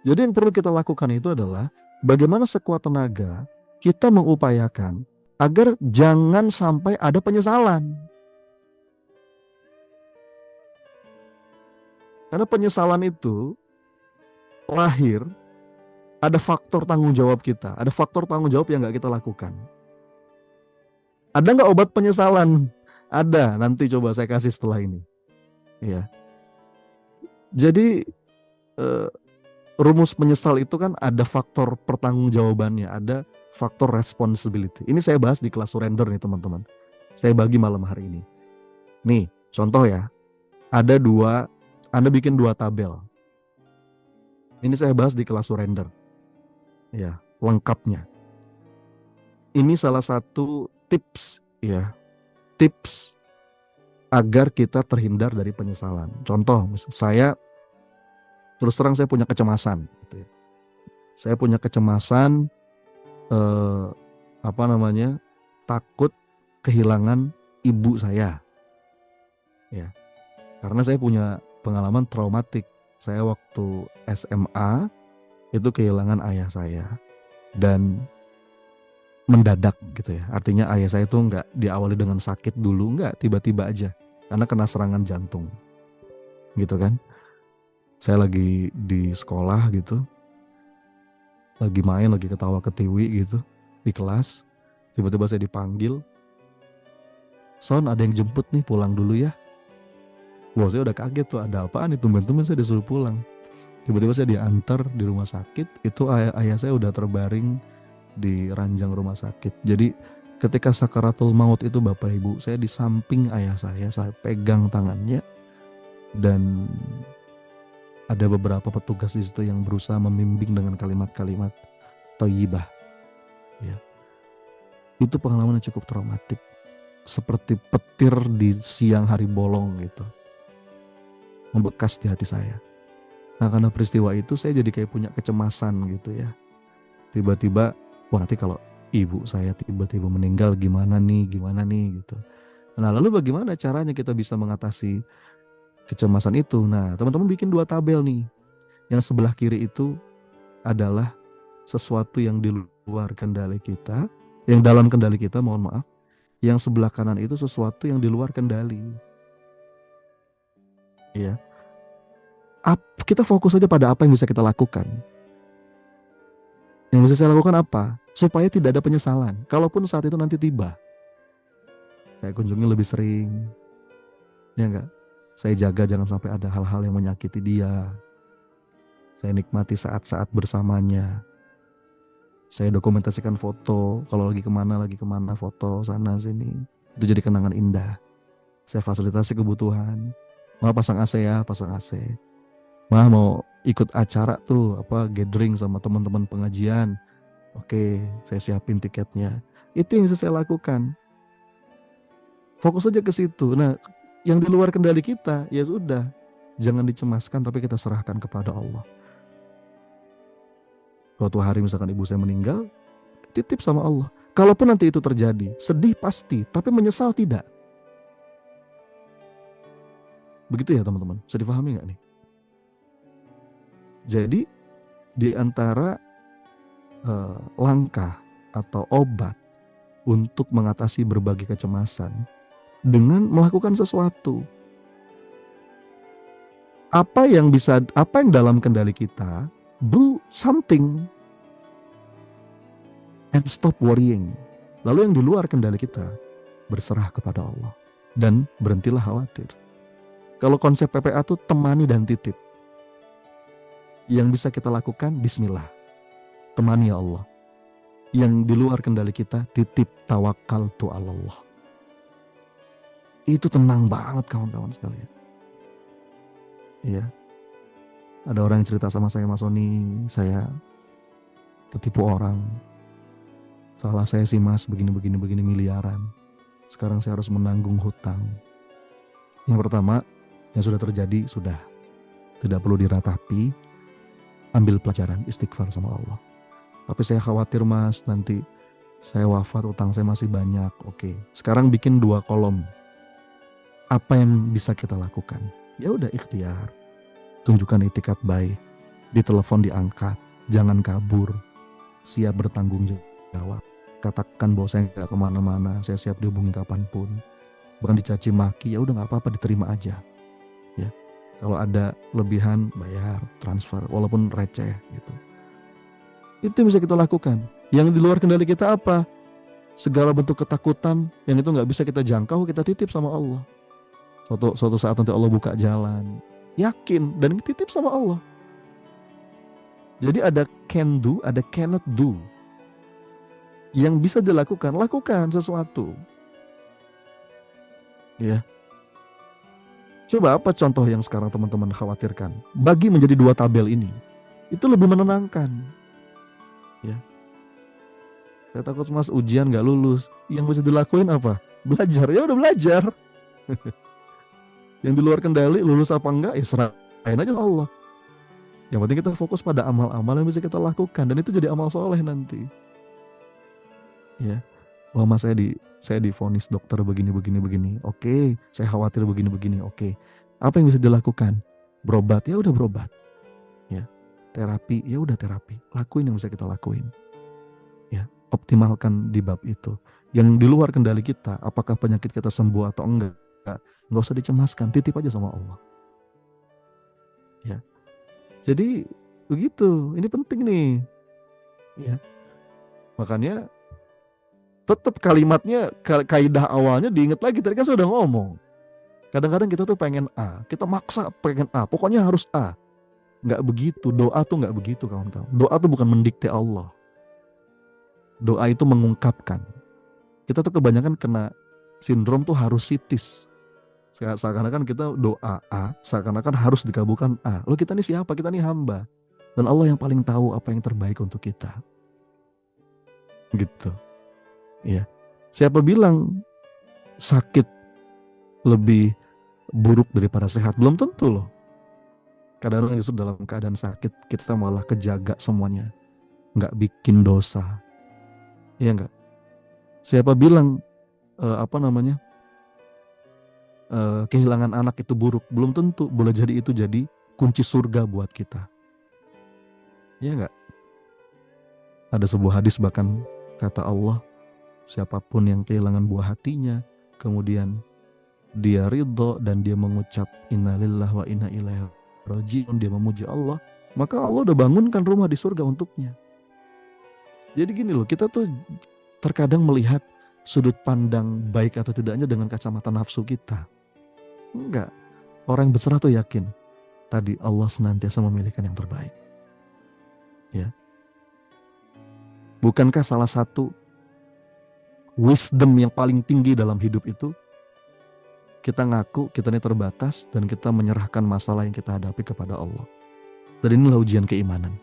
Jadi yang perlu kita lakukan itu adalah bagaimana sekuat tenaga kita mengupayakan agar jangan sampai ada penyesalan. Karena penyesalan itu lahir ada faktor tanggung jawab kita, ada faktor tanggung jawab yang nggak kita lakukan. Ada nggak obat penyesalan? Ada, nanti coba saya kasih setelah ini. Ya, jadi eh, rumus menyesal itu kan ada faktor pertanggungjawabannya, ada faktor responsibility. Ini saya bahas di kelas surrender nih teman-teman. Saya bagi malam hari ini. Nih, contoh ya, ada Anda bikin dua tabel. Ini saya bahas di kelas surrender. Ya, lengkapnya. Ini salah satu tips ya, tips agar kita terhindar dari penyesalan. Contoh, saya terus terang saya punya kecemasan. Gitu ya. Saya punya kecemasan, apa namanya, takut kehilangan ibu saya. Ya, karena saya punya pengalaman traumatik. Saya waktu SMA itu kehilangan ayah saya dan mendadak gitu ya. Artinya ayah saya itu nggak diawali dengan sakit dulu, nggak tiba-tiba aja karena kena serangan jantung gitu kan. Saya lagi di sekolah gitu, lagi main, lagi ketawa ketiwi gitu di kelas, tiba-tiba saya dipanggil, "Son, ada yang jemput nih, pulang dulu ya." Wah, saya udah kaget tuh, ada apaan nih, tumben-tumben saya disuruh pulang. Tiba-tiba saya diantar di rumah sakit, itu ayah saya udah terbaring di ranjang rumah sakit. Jadi ketika sakaratul maut itu Bapak Ibu, saya di samping ayah saya pegang tangannya dan ada beberapa petugas di situ yang berusaha membimbing dengan kalimat-kalimat thayyibah. Ya. Itu pengalaman yang cukup traumatik, seperti petir di siang hari bolong gitu, membekas di hati saya. Nah karena peristiwa itu saya jadi kayak punya kecemasan gitu ya. Tiba-tiba, wah nanti kalau ibu saya tiba-tiba meninggal gimana nih gitu. Nah lalu bagaimana caranya kita bisa mengatasi kecemasan itu? Nah teman-teman bikin dua tabel nih. Yang sebelah kiri itu adalah sesuatu yang di luar kendali kita, yang dalam kendali kita, mohon maaf. Yang sebelah kanan itu sesuatu yang di luar kendali. Ya. Kita fokus saja pada apa yang bisa kita lakukan. Yang bisa saya lakukan apa? Supaya tidak ada penyesalan. Kalaupun saat itu nanti tiba, saya kunjungi lebih sering. Ya enggak? Saya jaga jangan sampai ada hal-hal yang menyakiti dia. Saya nikmati saat-saat bersamanya. Saya dokumentasikan foto. Kalau lagi kemana, foto sana sini. Itu jadi kenangan indah. Saya fasilitasi kebutuhan. Mau pasang AC ya, pasang AC. Mau ikut acara tuh, gathering sama teman-teman pengajian. Oke, saya siapin tiketnya. Itu yang bisa saya lakukan. Fokus aja ke situ. Nah, yang di luar kendali kita, ya sudah. Jangan dicemaskan, tapi kita serahkan kepada Allah. Suatu hari misalkan ibu saya meninggal, titip sama Allah. Kalaupun nanti itu terjadi, sedih pasti, tapi menyesal tidak. Begitu ya teman-teman, bisa dipahami nggak nih? Jadi di antara langkah atau obat untuk mengatasi berbagai kecemasan dengan melakukan sesuatu. Apa yang dalam kendali kita, do something and stop worrying. Lalu yang di luar kendali kita, berserah kepada Allah dan berhentilah khawatir. Kalau konsep PPA itu temani dan titip. Yang bisa kita lakukan, bismillah. Temani ya Allah. Yang di luar kendali kita, titip tawakal tu Allah. Itu tenang banget kawan-kawan sekalian. Iya. Ada orang yang cerita sama saya, Mas Sony, saya ketipu orang. Salah saya sih Mas, begini miliaran. sekarang saya harus menanggung hutang. Yang pertama, yang sudah terjadi sudah, tidak perlu diratapi, ambil pelajaran, istighfar sama Allah. Tapi saya khawatir mas, nanti saya wafat utang saya masih banyak. Oke, sekarang bikin 2 kolom. Apa yang bisa kita lakukan? Ya udah ikhtiar, tunjukkan itikat baik, ditelepon diangkat, jangan kabur, siap bertanggung jawab. Katakan bahwa saya nggak kemana-mana, saya siap dihubungi kapanpun. Bukan dicaci maki, ya udah nggak apa-apa, diterima aja. Ya, kalau ada lebihan bayar, transfer, walaupun receh gitu. Itu yang bisa kita lakukan. Yang di luar kendali kita apa? Segala bentuk ketakutan yang itu nggak bisa kita jangkau, kita titip sama Allah. Suatu saat nanti Allah buka jalan, yakin dan titip sama Allah. Jadi ada can do, ada cannot do. Yang bisa dilakukan, lakukan sesuatu. Ya. Coba apa contoh yang sekarang teman-teman khawatirkan? Bagi menjadi 2 tabel ini, itu lebih menenangkan. Ya. Saya takut mas ujian gak lulus. Yang bisa dilakuin apa? Belajar. Ya udah belajar. Yang di luar kendali, lulus apa enggak, ya serahin aja Allah. Yang penting kita fokus pada amal-amal yang bisa kita lakukan, dan itu jadi amal soleh nanti. Ya, wah mas saya divonis dokter begini. Oke, saya khawatir begini. Oke, apa yang bisa dilakukan? Berobat, ya udah berobat. Ya, terapi, ya udah terapi. Lakuin yang bisa kita lakuin. Ya, optimalkan di bab itu. Yang di luar kendali kita, apakah penyakit kita sembuh atau enggak? Nggak usah dicemaskan, titip aja sama Allah. Ya, jadi begitu. Ini penting nih. Ya, makanya tetap kalimatnya, kaidah awalnya diingat lagi. Tadi kan saya udah ngomong. Kadang-kadang kita tuh pengen A, kita maksa pengen A, pokoknya harus A. Nggak begitu, doa tuh nggak begitu kawan-kawan. Doa tuh bukan mendikte Allah. Doa itu mengungkapkan. Kita tuh kebanyakan kena sindrom tuh harus sitis. Seakan-akan kita doa A, seakan-akan harus dikabulkan A. Lalu kita ini siapa? Kita ini hamba. Dan Allah yang paling tahu apa yang terbaik untuk kita. Gitu. Ya. Siapa bilang sakit lebih buruk daripada sehat? Belum tentu loh. Kadang-kadang justru dalam keadaan sakit kita malah kejaga semuanya. Nggak bikin dosa. Iya nggak? Siapa bilang kehilangan anak itu buruk? Belum tentu. Boleh jadi itu jadi kunci surga buat kita. Iya nggak? Ada sebuah hadis bahkan kata Allah, siapapun yang kehilangan buah hatinya, kemudian dia ridho dan dia mengucap innalillahi wa inna ilaihi rajiun, dia memuji Allah, maka Allah udah bangunkan rumah di surga untuknya. Jadi gini loh, kita tuh terkadang melihat sudut pandang baik atau tidaknya dengan kacamata nafsu kita. Enggak. Orang yang berserah tuh yakin tadi Allah senantiasa memilihkan yang terbaik. Ya. Bukankah salah satu wisdom yang paling tinggi dalam hidup itu kita ngaku kita ini terbatas dan kita menyerahkan masalah yang kita hadapi kepada Allah. Dan inilah ujian keimanan.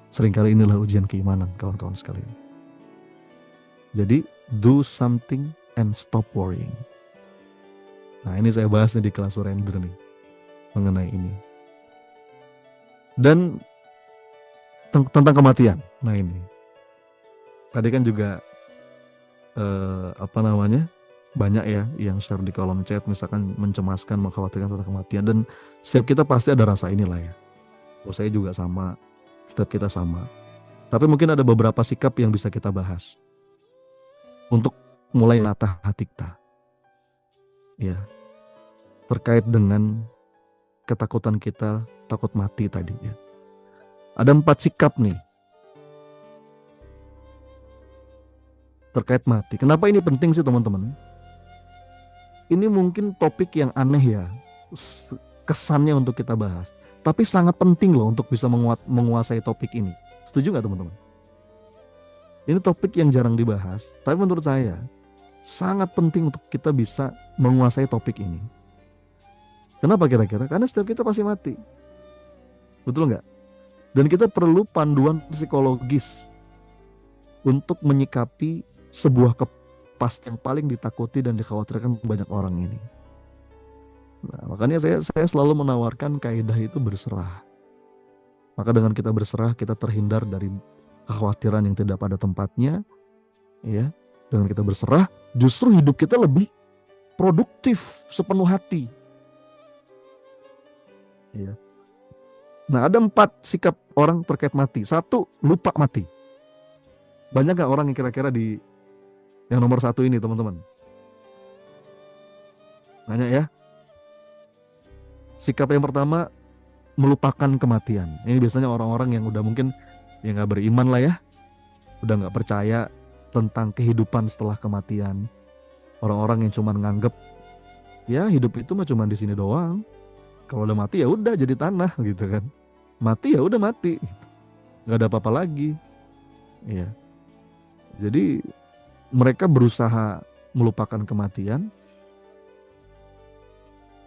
Seringkali inilah ujian keimanan kawan-kawan sekalian. Jadi do something and stop worrying. Nah ini saya bahas nih di kelas surrender nih mengenai ini. Dan tentang kematian. Nah ini. Tadi kan juga banyak ya yang share di kolom chat, misalkan mencemaskan, mengkhawatirkan tentang kematian, dan setiap kita pasti ada rasa inilah ya. Oh, saya juga sama, setiap kita sama. Tapi mungkin ada beberapa sikap yang bisa kita bahas untuk mulai menatah hati kita. Ya, terkait dengan ketakutan kita, takut mati tadi ya. Ada 4 sikap nih terkait mati. Kenapa ini penting sih teman-teman? Ini mungkin topik yang aneh ya, kesannya untuk kita bahas. Tapi sangat penting loh untuk bisa menguasai topik ini. Setuju gak teman-teman? Ini topik yang jarang dibahas, tapi menurut saya sangat penting untuk kita bisa menguasai topik ini. Kenapa kira-kira? Karena setiap kita pasti mati. Betul nggak? Dan kita perlu panduan psikologis untuk menyikapi sebuah kepastian yang paling ditakuti dan dikhawatirkan banyak orang ini. Nah, makanya saya selalu menawarkan kaidah itu berserah. Maka dengan kita berserah, kita terhindar dari kekhawatiran yang tidak pada tempatnya, ya. Dengan kita berserah, justru hidup kita lebih produktif sepenuh hati. Ya. Nah, ada 4 sikap orang terkait mati. 1, lupa mati. Banyak gak orang yang kira-kira di yang nomor 1 ini, teman-teman? Banyak ya. Sikap yang pertama, melupakan kematian. Ini biasanya orang-orang yang udah mungkin yang gak beriman lah ya, udah gak percaya tentang kehidupan setelah kematian. Orang-orang yang cuma nganggep ya hidup itu mah cuma di sini doang. Kalau udah mati ya udah jadi tanah gitu kan. Mati ya udah mati, nggak ada apa-apa lagi. Ya, jadi mereka berusaha melupakan kematian,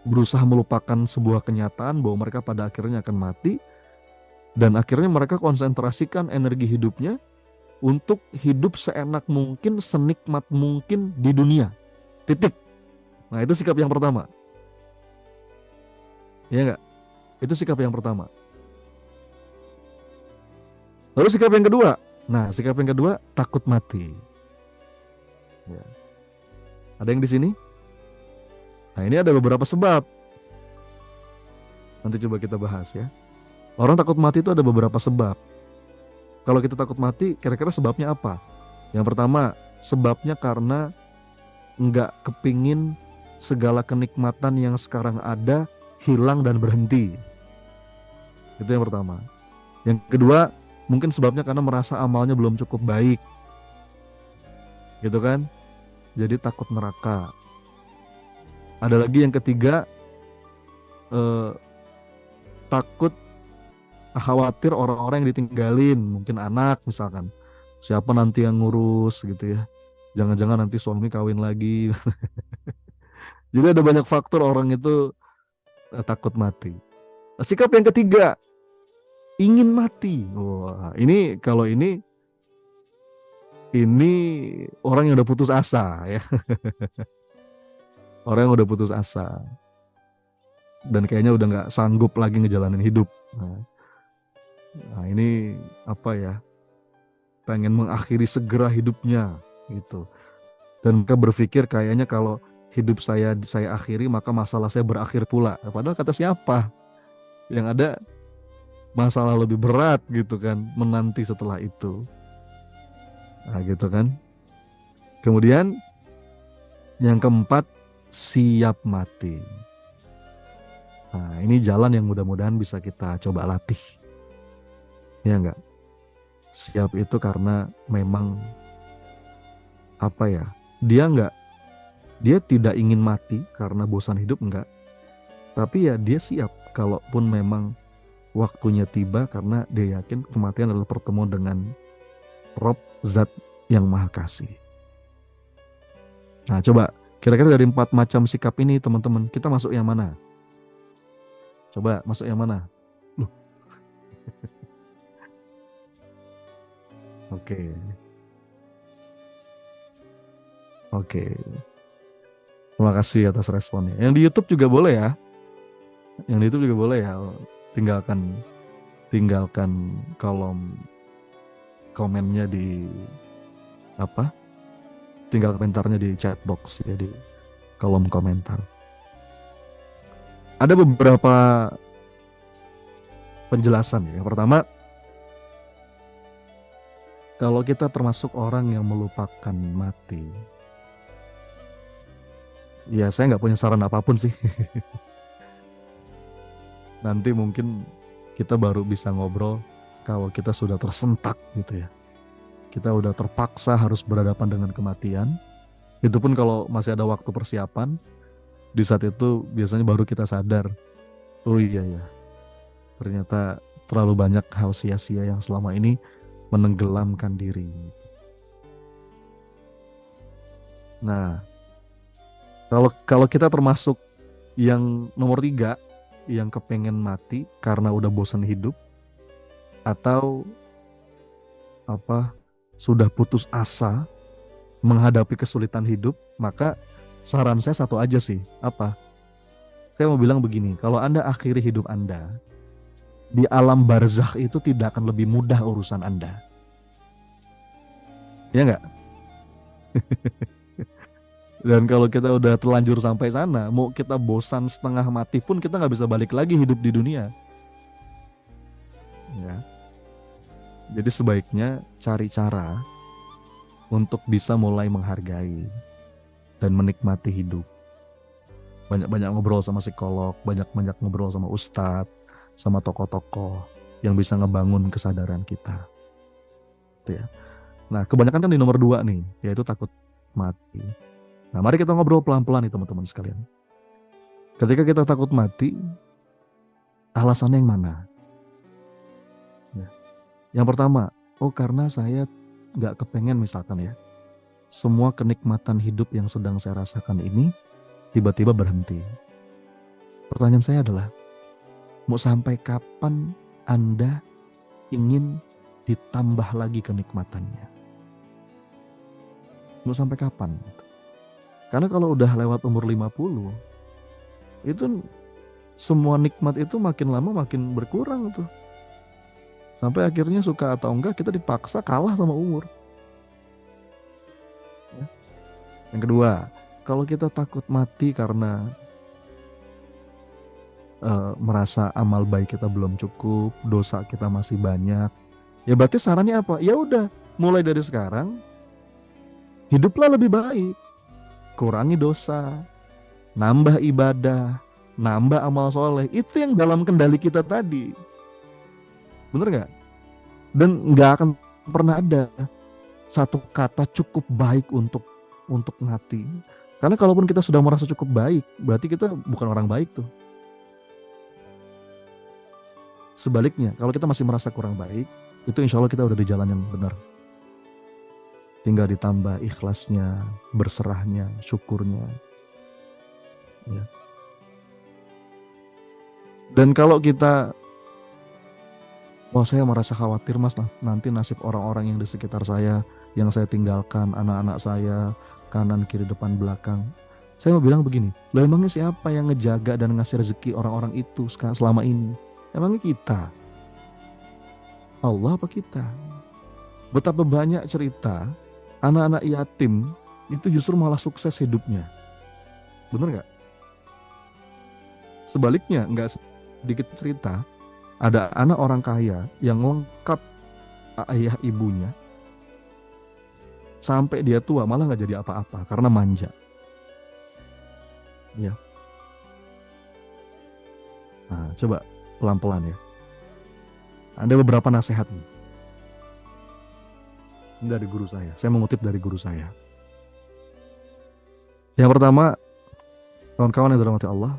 berusaha melupakan sebuah kenyataan bahwa mereka pada akhirnya akan mati, dan akhirnya mereka konsentrasikan energi hidupnya untuk hidup seenak mungkin, senikmat mungkin di dunia. Titik. Nah, itu sikap yang pertama. Ya enggak? Itu sikap yang pertama. Lalu sikap yang kedua. Nah, sikap yang kedua, takut mati. Ya. Ada yang di sini? Nah, ini ada beberapa sebab. Nanti coba kita bahas ya. Orang takut mati itu ada beberapa sebab. Kalau kita takut mati, kira-kira sebabnya apa? Yang pertama, sebabnya karena nggak kepingin segala kenikmatan yang sekarang ada hilang dan berhenti. Itu yang pertama. Yang kedua, mungkin sebabnya karena merasa amalnya belum cukup baik. Gitu kan? Jadi takut neraka. Ada lagi yang ketiga, takut khawatir orang-orang yang ditinggalin, mungkin anak misalkan. Siapa nanti yang ngurus gitu ya. Jangan-jangan nanti suami kawin lagi. Jadi ada banyak faktor orang itu takut mati. Sikap yang ketiga, ingin mati. Wah, ini kalau ini orang yang udah putus asa ya. Orang yang udah putus asa dan kayaknya udah nggak sanggup lagi ngejalanin hidup. Nah, ini apa ya? Pengen mengakhiri segera hidupnya gitu. Dan mereka berpikir kayaknya kalau hidup saya akhiri maka masalah saya berakhir pula. Padahal kata siapa? Yang ada masalah lebih berat gitu kan menanti setelah itu. Nah, gitu kan. Kemudian yang keempat, siap mati. Nah, ini jalan yang mudah-mudahan bisa kita coba latih. Ya enggak? Siap itu karena memang apa ya? Dia tidak ingin mati karena bosan hidup, enggak. Tapi ya dia siap kalaupun memang waktunya tiba, karena dia yakin kematian adalah pertemuan dengan Rob, Zat yang Maha Kasih. Nah, coba kira-kira dari 4 macam sikap ini teman-teman, kita masuk yang mana? Coba masuk yang mana? Oke. Terima kasih atas responnya. Yang di YouTube juga boleh ya. Yang di YouTube juga boleh ya. Tinggalkan kolom komennya di apa? Tinggal komentarnya di chat box ya, di kolom komentar. Ada beberapa penjelasan ya. Yang pertama, kalau kita termasuk orang yang melupakan mati, ya saya nggak punya saran apapun sih. Nanti mungkin kita baru bisa ngobrol kalau kita sudah tersentak gitu ya. Kita udah terpaksa harus berhadapan dengan kematian. Itu pun kalau masih ada waktu persiapan. Di saat itu biasanya baru kita sadar, oh iya ya, ternyata terlalu banyak hal sia-sia yang selama ini menenggelamkan diri. Nah, kalau kita termasuk yang nomor 3, yang kepengen mati karena udah bosan hidup, atau sudah putus asa menghadapi kesulitan hidup, maka saran saya satu aja sih. Apa? Saya mau bilang begini, kalau Anda akhiri hidup Anda, di alam barzakh itu tidak akan lebih mudah urusan Anda. Ya nggak? Dan kalau kita udah terlanjur sampai sana, mau kita bosan setengah mati pun kita nggak bisa balik lagi hidup di dunia. Ya. Jadi sebaiknya cari cara untuk bisa mulai menghargai dan menikmati hidup. Banyak-banyak ngobrol sama psikolog, banyak-banyak ngobrol sama ustadz, sama tokoh-tokoh yang bisa ngebangun kesadaran kita. Gitu ya. Nah, kebanyakan kan di nomor 2 nih, yaitu takut mati. Nah, mari kita ngobrol pelan-pelan nih teman-teman sekalian. Ketika kita takut mati, alasannya yang mana? Ya. Yang pertama, karena saya nggak kepengen misalkan ya, semua kenikmatan hidup yang sedang saya rasakan ini tiba-tiba berhenti. Pertanyaan saya adalah, mau sampai kapan Anda ingin ditambah lagi kenikmatannya? Mau sampai kapan? Karena kalau udah lewat umur 50, itu semua nikmat itu makin lama makin berkurang tuh. Sampai akhirnya suka atau enggak kita dipaksa kalah sama umur. Ya. Yang kedua, kalau kita takut mati karena merasa amal baik kita belum cukup, dosa kita masih banyak, ya berarti sarannya apa? Ya udah, mulai dari sekarang hiduplah lebih baik, kurangi dosa, nambah ibadah, nambah amal soleh. Itu yang dalam kendali kita tadi, bener nggak? Dan nggak akan pernah ada satu kata cukup baik untuk mati. Karena kalaupun kita sudah merasa cukup baik, berarti kita bukan orang baik tuh. Sebaliknya, kalau kita masih merasa kurang baik, itu insya Allah kita udah di jalan yang benar. Tinggal ditambah ikhlasnya, berserahnya, syukurnya. Ya. Dan kalau kita, saya merasa khawatir mas, nanti nasib orang-orang yang di sekitar saya, yang saya tinggalkan, anak-anak saya, kanan, kiri, depan, belakang. Saya mau bilang begini, loh emangnya siapa yang ngejaga dan ngasih rezeki orang-orang itu selama ini? Emangnya kita? Allah apa kita? Betapa banyak cerita anak-anak yatim itu justru malah sukses hidupnya. Bener nggak? Sebaliknya, nggak sedikit cerita, ada anak orang kaya yang lengkap ayah ibunya, sampai dia tua malah nggak jadi apa-apa karena manja. Ya. Nah, coba pelan-pelan ya. Ada beberapa nasihat nih dari guru saya. Saya mengutip dari guru saya. Yang pertama, kawan-kawan yang dirahmati Allah,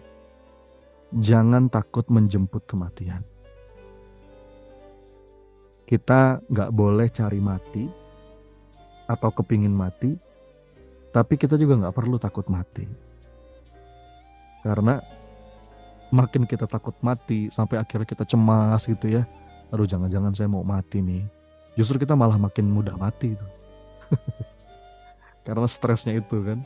jangan takut menjemput kematian. Kita nggak boleh cari mati atau kepingin mati, tapi kita juga nggak perlu takut mati. Karena makin kita takut mati, sampai akhirnya kita cemas gitu ya. Aduh, jangan-jangan saya mau mati nih. Justru kita malah makin mudah mati itu. Karena stresnya itu kan.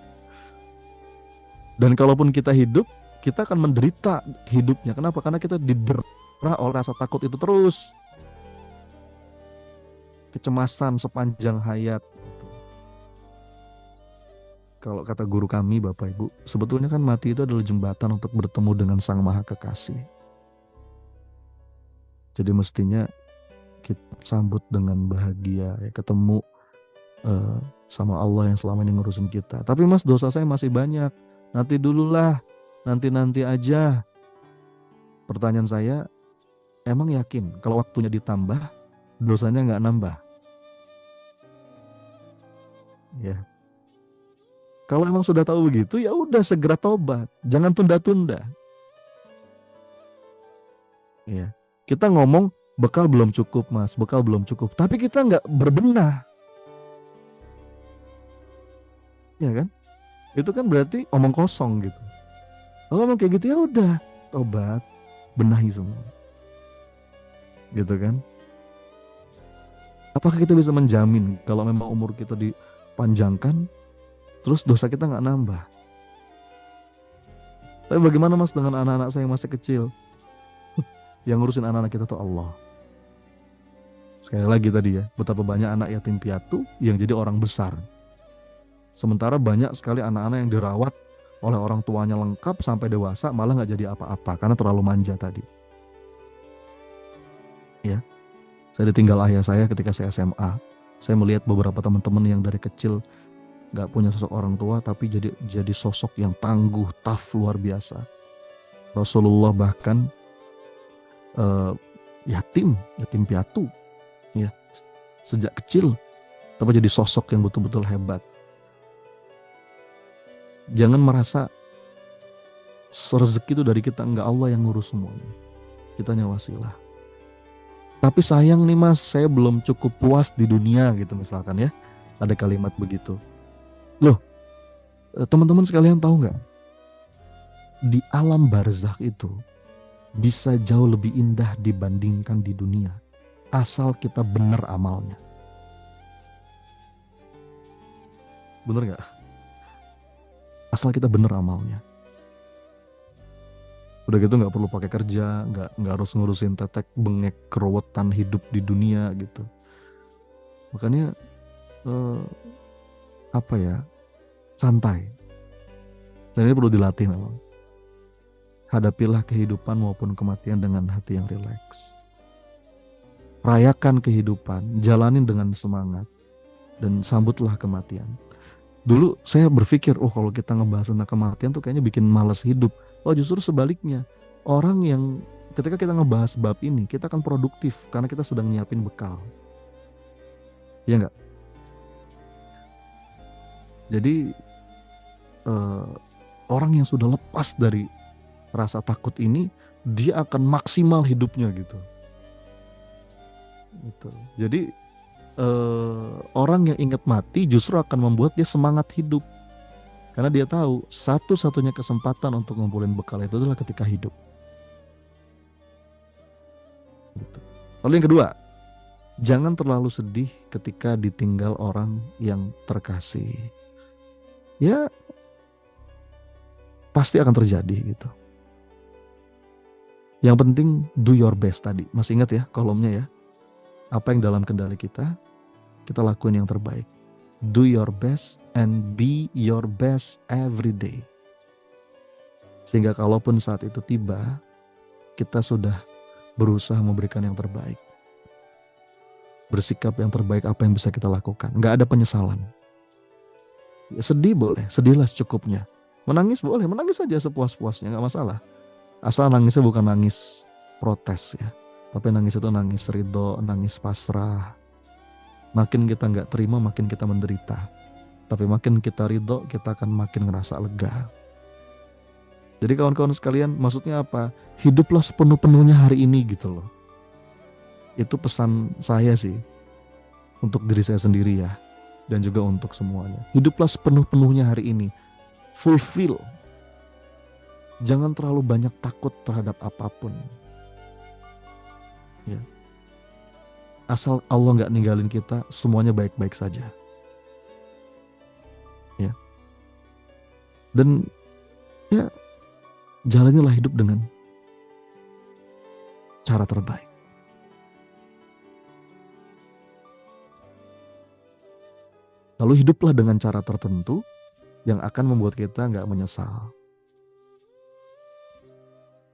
Dan kalaupun kita hidup, kita akan menderita hidupnya. Kenapa? Karena kita didera oleh rasa takut itu terus. Kecemasan sepanjang hayat. Kalau kata guru kami, Bapak Ibu, sebetulnya kan mati itu adalah jembatan untuk bertemu dengan Sang Maha Kekasih. Jadi mestinya kita sambut dengan bahagia, ya, ketemu sama Allah yang selama ini ngurusin kita. Tapi mas, dosa saya masih banyak. Nanti dululah, nanti aja. Pertanyaan saya, emang yakin kalau waktunya ditambah, dosanya nggak nambah? Ya. Kalau emang sudah tahu begitu, ya udah segera tobat, jangan tunda-tunda. Ya. Kita ngomong bekal belum cukup mas, bekal belum cukup, tapi kita nggak berbenah, ya kan? Itu kan berarti omong kosong gitu. Kalau ngomong kayak gitu ya udah tobat, benahi semua, gitu kan? Apakah kita bisa menjamin kalau memang umur kita di panjangkan, terus dosa kita nggak nambah. Tapi bagaimana Mas dengan anak-anak saya yang masih kecil? Yang ngurusin anak-anak kita tuh Allah. Sekali lagi tadi ya, betapa banyak anak yatim piatu yang jadi orang besar. Sementara banyak sekali anak-anak yang dirawat oleh orang tuanya lengkap sampai dewasa malah nggak jadi apa-apa karena terlalu manja tadi. Ya, saya ditinggal ayah saya ketika saya SMA. Saya melihat beberapa teman-teman yang dari kecil nggak punya sosok orang tua tapi jadi sosok yang tangguh, tough, luar biasa. Rasulullah bahkan yatim piatu, ya, sejak kecil, tapi jadi sosok yang betul-betul hebat. Jangan merasa rezeki itu dari kita, enggak, Allah yang ngurus semuanya. Kita hanya wasilah. Tapi sayang nih Mas, saya belum cukup puas di dunia gitu misalkan ya. Ada kalimat begitu. Loh, teman-teman sekalian tahu nggak? Di alam barzakh itu bisa jauh lebih indah dibandingkan di dunia. Asal kita benar amalnya. Bener nggak? Asal kita benar amalnya. Udah gitu nggak perlu pakai kerja, nggak harus ngurusin tetek bengek kerowetan hidup di dunia gitu. Makanya apa ya, santai. Dan ini perlu dilatih memang. Hadapilah kehidupan maupun kematian dengan hati yang rileks. Rayakan kehidupan, jalanin dengan semangat, dan sambutlah kematian. Dulu saya berpikir, kalau kita ngebahas tentang kematian tuh kayaknya bikin malas hidup. Justru sebaliknya. Orang yang ketika kita ngebahas bab ini, kita akan produktif karena kita sedang nyiapin bekal. Iya nggak? Jadi orang yang sudah lepas dari rasa takut ini, dia akan maksimal hidupnya gitu. Jadi orang yang ingat mati justru akan membuat dia semangat hidup. Karena dia tahu satu-satunya kesempatan untuk ngumpulin bekal itu adalah ketika hidup. Gitu. Lalu yang kedua, jangan terlalu sedih ketika ditinggal orang yang terkasih. Ya, pasti akan terjadi gitu. Yang penting do your best tadi. Masih ingat ya kolomnya ya? Apa yang dalam kendali kita lakuin yang terbaik. Do your best and be your best every day. Sehingga kalaupun saat itu tiba, kita sudah berusaha memberikan yang terbaik. Bersikap yang terbaik apa yang bisa kita lakukan. Nggak ada penyesalan. Ya, sedih boleh, sedihlah secukupnya. Menangis boleh, menangis saja sepuas-puasnya, nggak masalah. Asal nangisnya bukan nangis protes ya. Tapi nangis itu nangis ridho, nangis pasrah. Makin kita nggak terima, makin kita menderita. Tapi makin kita ridho, kita akan makin ngerasa lega. Jadi kawan-kawan sekalian, maksudnya apa? Hiduplah sepenuh-penuhnya hari ini gitu loh. Itu pesan saya sih. Untuk diri saya sendiri ya. Dan juga untuk semuanya. Hiduplah sepenuh-penuhnya hari ini. Fulfill. Jangan terlalu banyak takut terhadap apapun. Ya. Asal Allah nggak ninggalin kita, semuanya baik-baik saja. Ya. Dan ya, jalanilah hidup dengan cara terbaik. Lalu hiduplah dengan cara tertentu yang akan membuat kita nggak menyesal.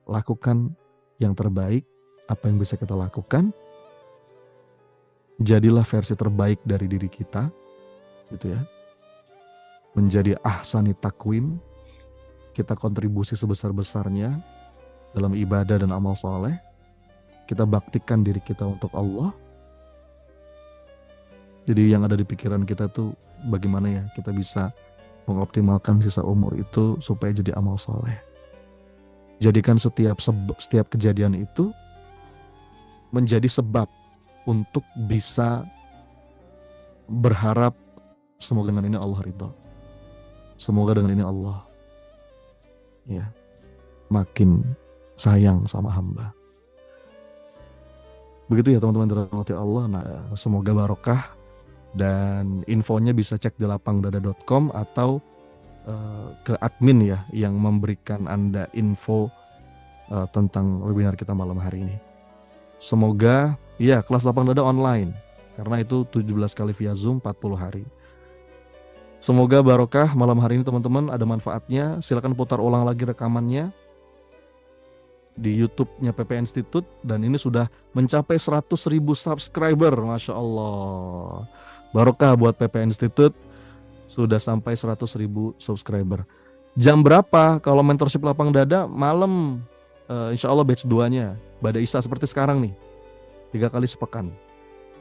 Lakukan yang terbaik, apa yang bisa kita lakukan. Jadilah versi terbaik dari diri kita, gitu ya. Menjadi ahsani takwim, kita kontribusi sebesar-besarnya dalam ibadah dan amal soleh. Kita baktikan diri kita untuk Allah. Jadi yang ada di pikiran kita tuh bagaimana ya kita bisa mengoptimalkan sisa umur itu supaya jadi amal soleh. Jadikan setiap kejadian itu menjadi sebab untuk bisa berharap semoga dengan ini Allah ridha. Semoga dengan ini Allah ya makin sayang sama hamba. Begitu ya teman-teman dirahmati Allah. Nah, semoga barokah Dan infonya bisa cek di lapangdada.com atau ke admin ya yang memberikan Anda info tentang webinar kita malam hari ini. Semoga ya kelas Lapang Dada online karena itu 17 kali via Zoom 40 hari. Semoga barokah malam hari ini teman-teman, ada manfaatnya. Silakan putar ulang lagi rekamannya di YouTube-nya PP Institute, dan ini sudah mencapai 100.000 subscriber, Masya Allah. Barokah buat PP Institute, sudah sampai 100.000 subscriber. Jam berapa kalau mentorship Lapang Dada? Malam, insya Allah batch 2-nya Bada Isa seperti sekarang nih, 3 kali sepekan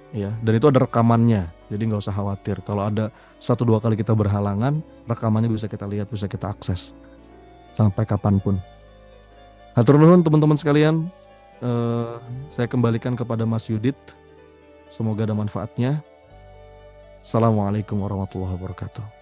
ya, dan itu ada rekamannya, jadi nggak usah khawatir kalau ada 1-2 kali kita berhalangan, rekamannya bisa kita lihat, bisa kita akses sampai kapanpun. Hatur nuhun teman-teman sekalian, saya kembalikan kepada Mas Yudit, semoga ada manfaatnya. Assalamualaikum warahmatullahi wabarakatuh.